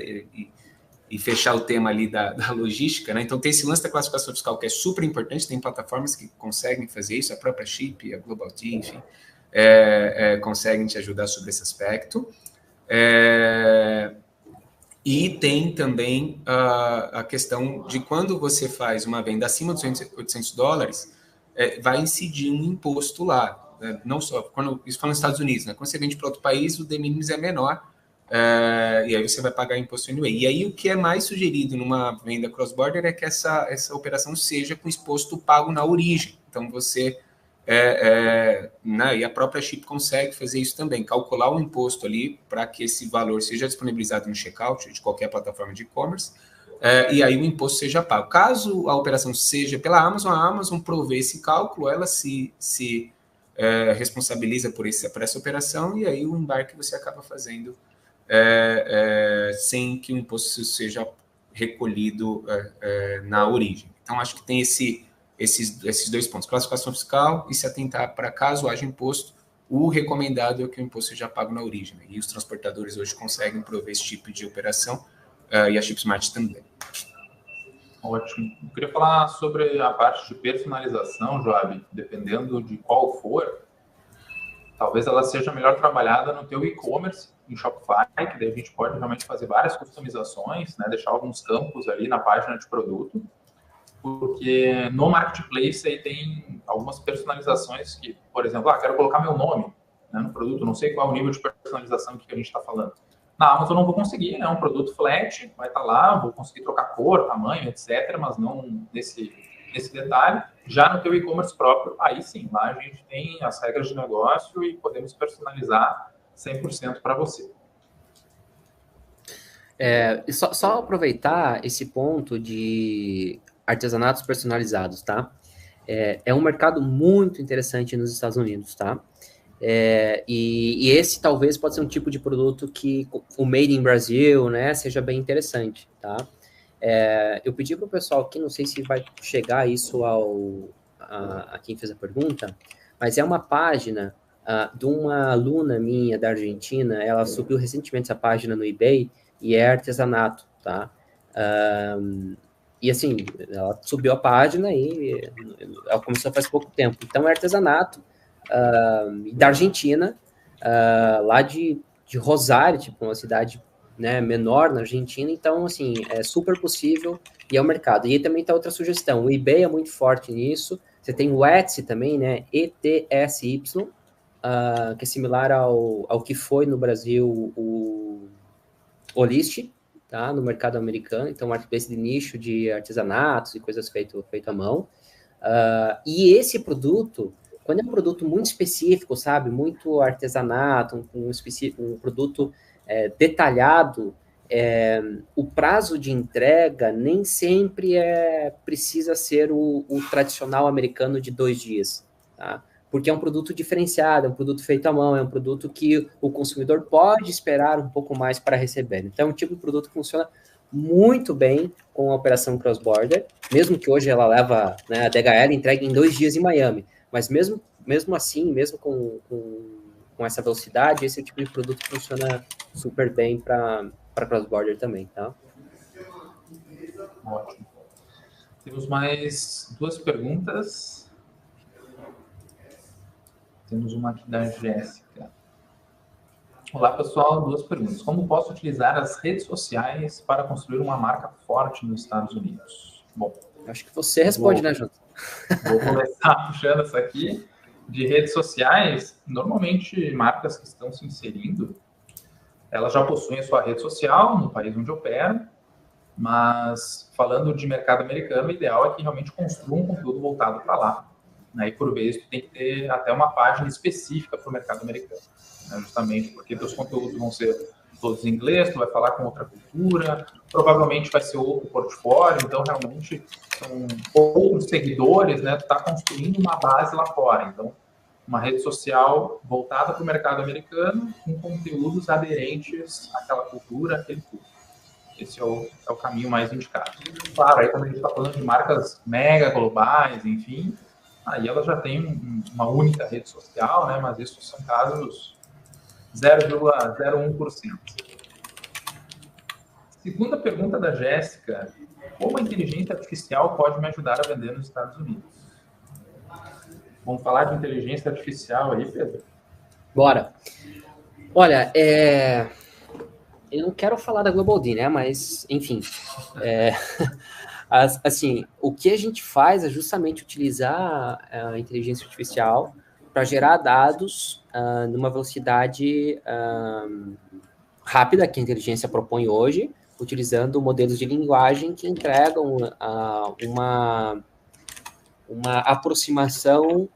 e fechar o tema ali da logística, né, então tem esse lance da classificação fiscal que é super importante, tem plataformas que conseguem fazer isso, a própria Chip, a Global T, enfim, conseguem te ajudar sobre esse aspecto. E tem também a questão de quando você faz uma venda acima dos $800, vai incidir um imposto lá. Não só, isso fala nos Estados Unidos, né? Quando você vende para outro país, o de minimis é menor, e aí você vai pagar imposto anyway. E aí o que é mais sugerido numa venda cross-border é que essa operação seja com imposto pago na origem. Então você... né, e a própria Chip consegue fazer isso também, calcular o imposto ali para que esse valor seja disponibilizado no checkout de qualquer plataforma de e-commerce, e aí o imposto seja pago. Caso a operação seja pela Amazon, a Amazon provê esse cálculo, ela se responsabiliza por essa operação, e aí o embarque você acaba fazendo sem que o imposto seja recolhido na origem. Então, acho que tem esses dois pontos, classificação fiscal e se atentar para caso haja imposto, o recomendado é que o imposto seja pago na origem, né? E os transportadores hoje conseguem prover esse tipo de operação, e a Chipsmart também. Ótimo. Eu queria falar sobre a parte de personalização, Joab, dependendo de qual for, talvez ela seja melhor trabalhada no teu e-commerce, em Shopify, que daí a gente pode realmente fazer várias customizações, né, deixar alguns campos ali na página de produto, porque no Marketplace aí tem algumas personalizações que, por exemplo, quero colocar meu nome, né, no produto, não sei qual é o nível de personalização que a gente está falando. Na Amazon eu não vou conseguir, né, um produto flat, vai estar lá, vou conseguir trocar cor, tamanho, etc., mas não nesse detalhe. Já no teu e-commerce próprio, aí sim, lá a gente tem as regras de negócio e podemos personalizar 100% para você. Só aproveitar esse ponto de artesanatos personalizados, tá? É um mercado muito interessante nos Estados Unidos, tá? E esse talvez pode ser um tipo de produto que o Made in Brasil, né, seja bem interessante, tá? Eu pedi para o pessoal aqui, não sei se vai chegar isso a quem fez a pergunta, mas é uma página de uma aluna minha da Argentina, ela subiu recentemente essa página no eBay, e é artesanato, tá? E assim, ela subiu a página e ela começou faz pouco tempo. Então, é artesanato da Argentina, lá de Rosário, tipo, uma cidade, né, menor na Argentina. Então, assim, é super possível e é o mercado. E aí também tá outra sugestão. O eBay é muito forte nisso. Você tem o Etsy também, né? ETSY, que é similar ao que foi no Brasil o Olist, tá? No mercado americano. Então, marketplace de nicho de artesanatos e coisas feito à mão. E esse produto, quando é um produto muito específico, sabe? Muito artesanato, um produto detalhado, o prazo de entrega nem sempre precisa ser o tradicional americano de 2 dias, tá? Porque é um produto diferenciado, é um produto feito à mão, é um produto que o consumidor pode esperar um pouco mais para receber. Então, é um tipo de produto que funciona muito bem com a operação cross-border, mesmo que hoje ela leva, né, a DHL entrega em 2 dias em Miami, mas mesmo assim, mesmo com essa velocidade, esse tipo de produto funciona super bem para cross-border também, tá? Ótimo. Temos mais 2 perguntas. Temos uma aqui da Jéssica. Olá, pessoal. 2 perguntas. Como posso utilizar as redes sociais para construir uma marca forte nos Estados Unidos? Bom, acho que você responde, né, Jonathan? Vou começar puxando essa aqui. De redes sociais, normalmente marcas que estão se inserindo, elas já possuem a sua rede social no país onde operam, mas falando de mercado americano, o ideal é que realmente construa um conteúdo voltado para lá. E por vezes tem que ter até uma página específica para o mercado americano, né? Justamente porque os conteúdos vão ser todos em inglês, tu vai falar com outra cultura, provavelmente vai ser outro portfólio, então realmente são outros seguidores, né? Tu está construindo uma base lá fora, então uma rede social voltada para o mercado americano com conteúdos aderentes àquela cultura, àquele público. Esse é o caminho mais indicado. Claro, aí quando a gente está falando de marcas mega globais, enfim, aí elas já têm uma única rede social, né? Mas isso são casos 0,01%. Segunda pergunta da Jéssica: como a inteligência artificial pode me ajudar a vender nos Estados Unidos? Vamos falar de inteligência artificial aí, Pedro? Bora. Olha, eu não quero falar da Global D, né? Mas, enfim, assim, o que a gente faz é justamente utilizar a inteligência artificial para gerar dados numa velocidade rápida que a inteligência propõe hoje, utilizando modelos de linguagem que entregam uma aproximação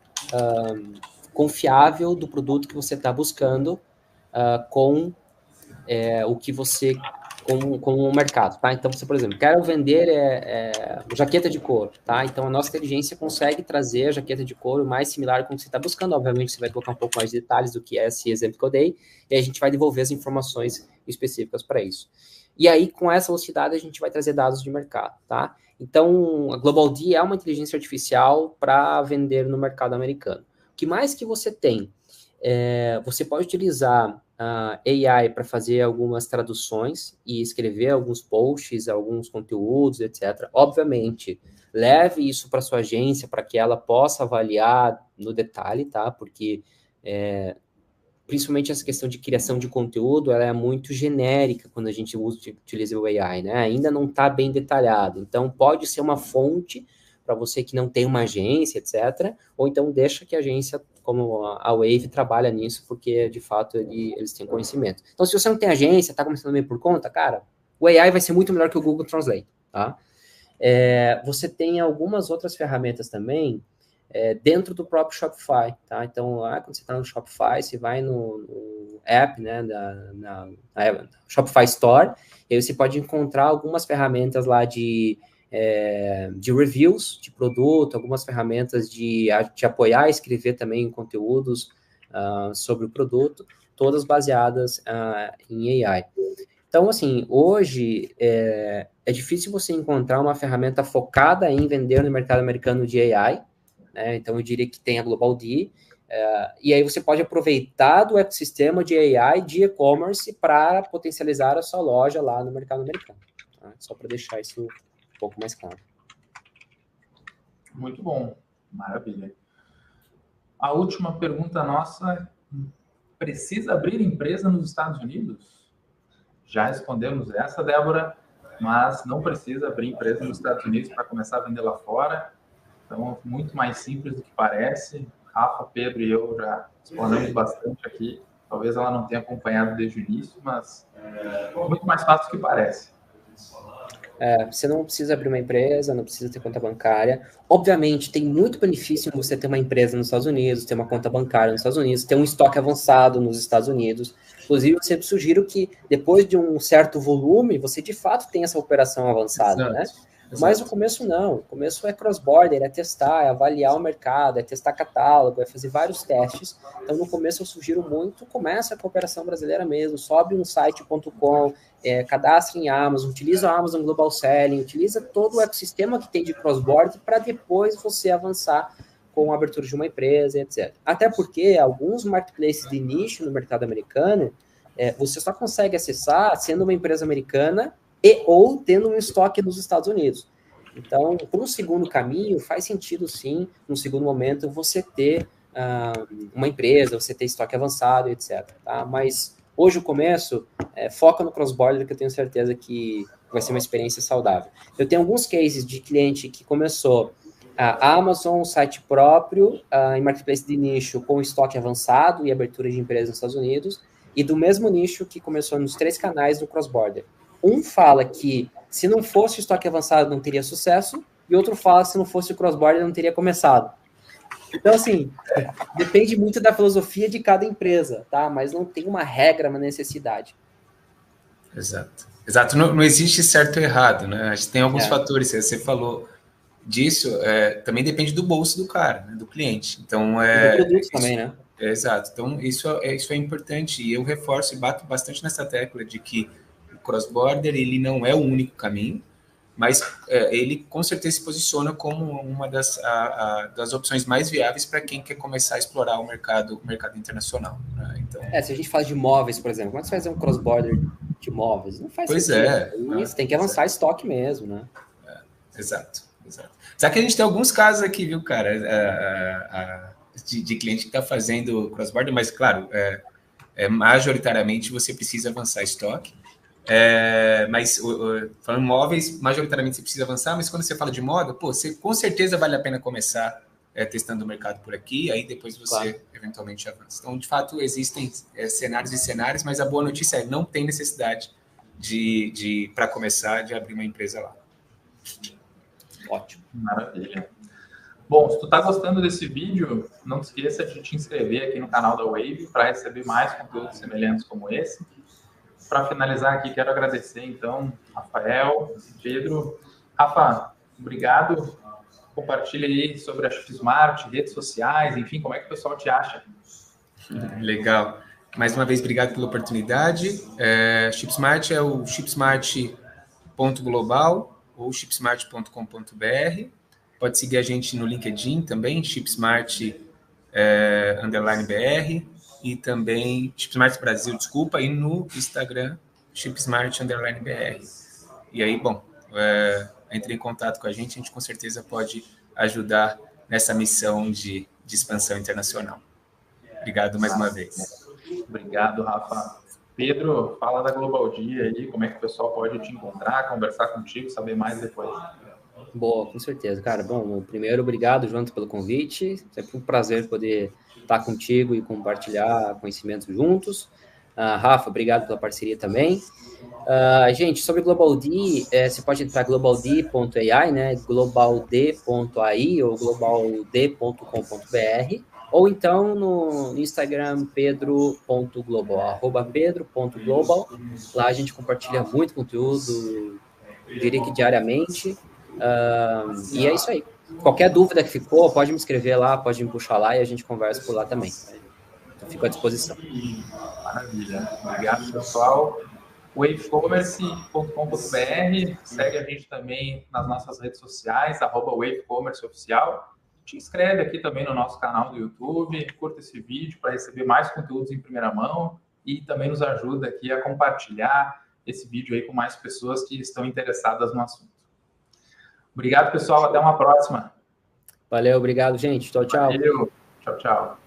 confiável do produto que você está buscando com o que você com o mercado, tá? Então, você, por exemplo, quero vender jaqueta de couro, tá? Então, a nossa inteligência consegue trazer a jaqueta de couro mais similar com o que você está buscando. Obviamente, você vai colocar um pouco mais de detalhes do que é esse exemplo que eu dei, e a gente vai devolver as informações específicas para isso. E aí, com essa velocidade, a gente vai trazer dados de mercado, tá? Então, a Global D é uma inteligência artificial para vender no mercado americano. O que mais que você tem? Você pode utilizar a AI para fazer algumas traduções e escrever alguns posts, alguns conteúdos, etc. Obviamente, leve isso para sua agência para que ela possa avaliar no detalhe, tá? Porque principalmente essa questão de criação de conteúdo, ela é muito genérica quando a gente utiliza o AI, né? Ainda não está bem detalhado. Então, pode ser uma fonte para você que não tem uma agência, etc. Ou então deixa que a agência, como a Wave, trabalha nisso, porque, de fato, eles têm conhecimento. Então, se você não tem agência, está começando meio por conta, cara, o AI vai ser muito melhor que o Google Translate, tá? Você tem algumas outras ferramentas também dentro do próprio Shopify, tá? Então, quando você está no Shopify, você vai no app, né, na Shopify Store, e aí você pode encontrar algumas ferramentas lá de reviews de produto, algumas ferramentas de te apoiar a escrever também conteúdos sobre o produto, todas baseadas em AI. Então, assim, hoje é difícil você encontrar uma ferramenta focada em vender no mercado americano de AI, né? Então, eu diria que tem a Global D, e aí você pode aproveitar do ecossistema de AI de e-commerce para potencializar a sua loja lá no mercado americano, tá? Só para deixar isso um pouco mais claro. Muito bom, maravilha. A última pergunta nossa: precisa abrir empresa nos Estados Unidos? Já respondemos essa, Débora, mas não precisa abrir empresa nos Estados Unidos para começar a vender lá fora. Então, muito mais simples do que parece. Rafa, Pedro e eu já respondemos bastante aqui. Talvez ela não tenha acompanhado desde o início, mas muito mais fácil do que parece. Você não precisa abrir uma empresa, não precisa ter conta bancária. Obviamente, tem muito benefício em você ter uma empresa nos Estados Unidos, ter uma conta bancária nos Estados Unidos, ter um estoque avançado nos Estados Unidos. Inclusive, eu sempre sugiro que, depois de um certo volume, você, de fato, tenha essa operação avançada, né? Mas no começo, não. O começo é cross-border, é testar, é avaliar o mercado, é testar catálogo, é fazer vários testes. Então, no começo, eu sugiro muito, começa com a operação brasileira mesmo, sobe um site.com, cadastre em Amazon, utiliza a Amazon Global Selling, utiliza todo o ecossistema que tem de cross-border para depois você avançar com a abertura de uma empresa, etc. Até porque alguns marketplaces de nicho no mercado americano, você só consegue acessar sendo uma empresa americana ou tendo um estoque nos Estados Unidos. Então, por um segundo caminho, faz sentido, sim, num segundo momento, você ter uma empresa, você ter estoque avançado, etc. Tá? Mas hoje o começo foca no cross-border, que eu tenho certeza que vai ser uma experiência saudável. Eu tenho alguns cases de cliente que começou a Amazon, site próprio, em marketplace de nicho com estoque avançado e abertura de empresas nos Estados Unidos, e do mesmo nicho que começou nos 3 canais do cross-border. Um fala que se não fosse o estoque avançado não teria sucesso, e outro fala que se não fosse o cross-border não teria começado. Então, assim, depende muito da filosofia de cada empresa, tá? Mas não tem uma regra, uma necessidade. Exato. Não existe certo ou errado, né? Acho que tem alguns fatores, você falou disso, também depende do bolso do cara, né, do cliente. Então, e do produto também, né? Exato. Então, isso é importante. E eu reforço e bato bastante nessa tecla de que o cross-border, ele não é o único caminho, mas ele com certeza se posiciona como uma das opções mais viáveis para quem quer começar a explorar o mercado internacional, né? Então, se a gente fala de imóveis, por exemplo, como é que você faz um cross-border de imóveis? Não faz pois sentido. Você tem que avançar estoque mesmo, né? Exato. Sabe que a gente tem alguns casos aqui, viu, cara, de cliente que está fazendo cross-border, mas, claro, majoritariamente você precisa avançar estoque. Mas falando móveis, majoritariamente você precisa avançar, mas quando você fala de moda, você com certeza vale a pena começar testando o mercado por aqui, aí depois você eventualmente avança. Então, de fato, existem cenários e cenários, mas a boa notícia é não tem necessidade para começar, de abrir uma empresa lá. Ótimo. Maravilha. Bom, se tu tá gostando desse vídeo, não esqueça de te inscrever aqui no canal da Wave para receber mais conteúdos semelhantes como esse. Para finalizar aqui, quero agradecer, então, Rafael, Pedro. Rafa, obrigado. Compartilha aí sobre a Chipsmart, redes sociais, enfim, como é que o pessoal te acha? Legal. Mais uma vez, obrigado pela oportunidade. Chipsmart é o chipsmart.global ou chipsmart.com.br. Pode seguir a gente no LinkedIn também, Chipsmart _BR, e também Chipsmart Brasil, desculpa, e no Instagram, Chipsmart _BR. E aí, bom, entre em contato com a gente com certeza pode ajudar nessa missão de expansão internacional. Obrigado mais uma vez. Obrigado, Rafa. Pedro, fala da Global Dia aí, como é que o pessoal pode te encontrar, conversar contigo, saber mais depois. Boa, com certeza, cara. Bom, primeiro, obrigado, Jonathan, pelo convite. Sempre um prazer poder estar contigo e compartilhar conhecimentos juntos. Rafa, obrigado pela parceria também. Gente, sobre GlobalD, você pode entrar globald.ai, né? globald.ai ou globald.com.br, ou então no Instagram pedro.global, @pedro.global. Lá a gente compartilha muito conteúdo, eu diria que diariamente. E é isso aí. Qualquer dúvida que ficou, pode me escrever lá, pode me puxar lá e a gente conversa por lá também. Então, fico à disposição. Maravilha. Obrigado, pessoal. wavecommerce.com.br, segue a gente também nas nossas redes sociais, @wavecommerceoficial. Te inscreve aqui também no nosso canal do YouTube, curta esse vídeo para receber mais conteúdos em primeira mão e também nos ajuda aqui a compartilhar esse vídeo aí com mais pessoas que estão interessadas no assunto. Obrigado, pessoal. Até uma próxima. Valeu, obrigado, gente. Tchau, tchau. Valeu. Tchau, tchau.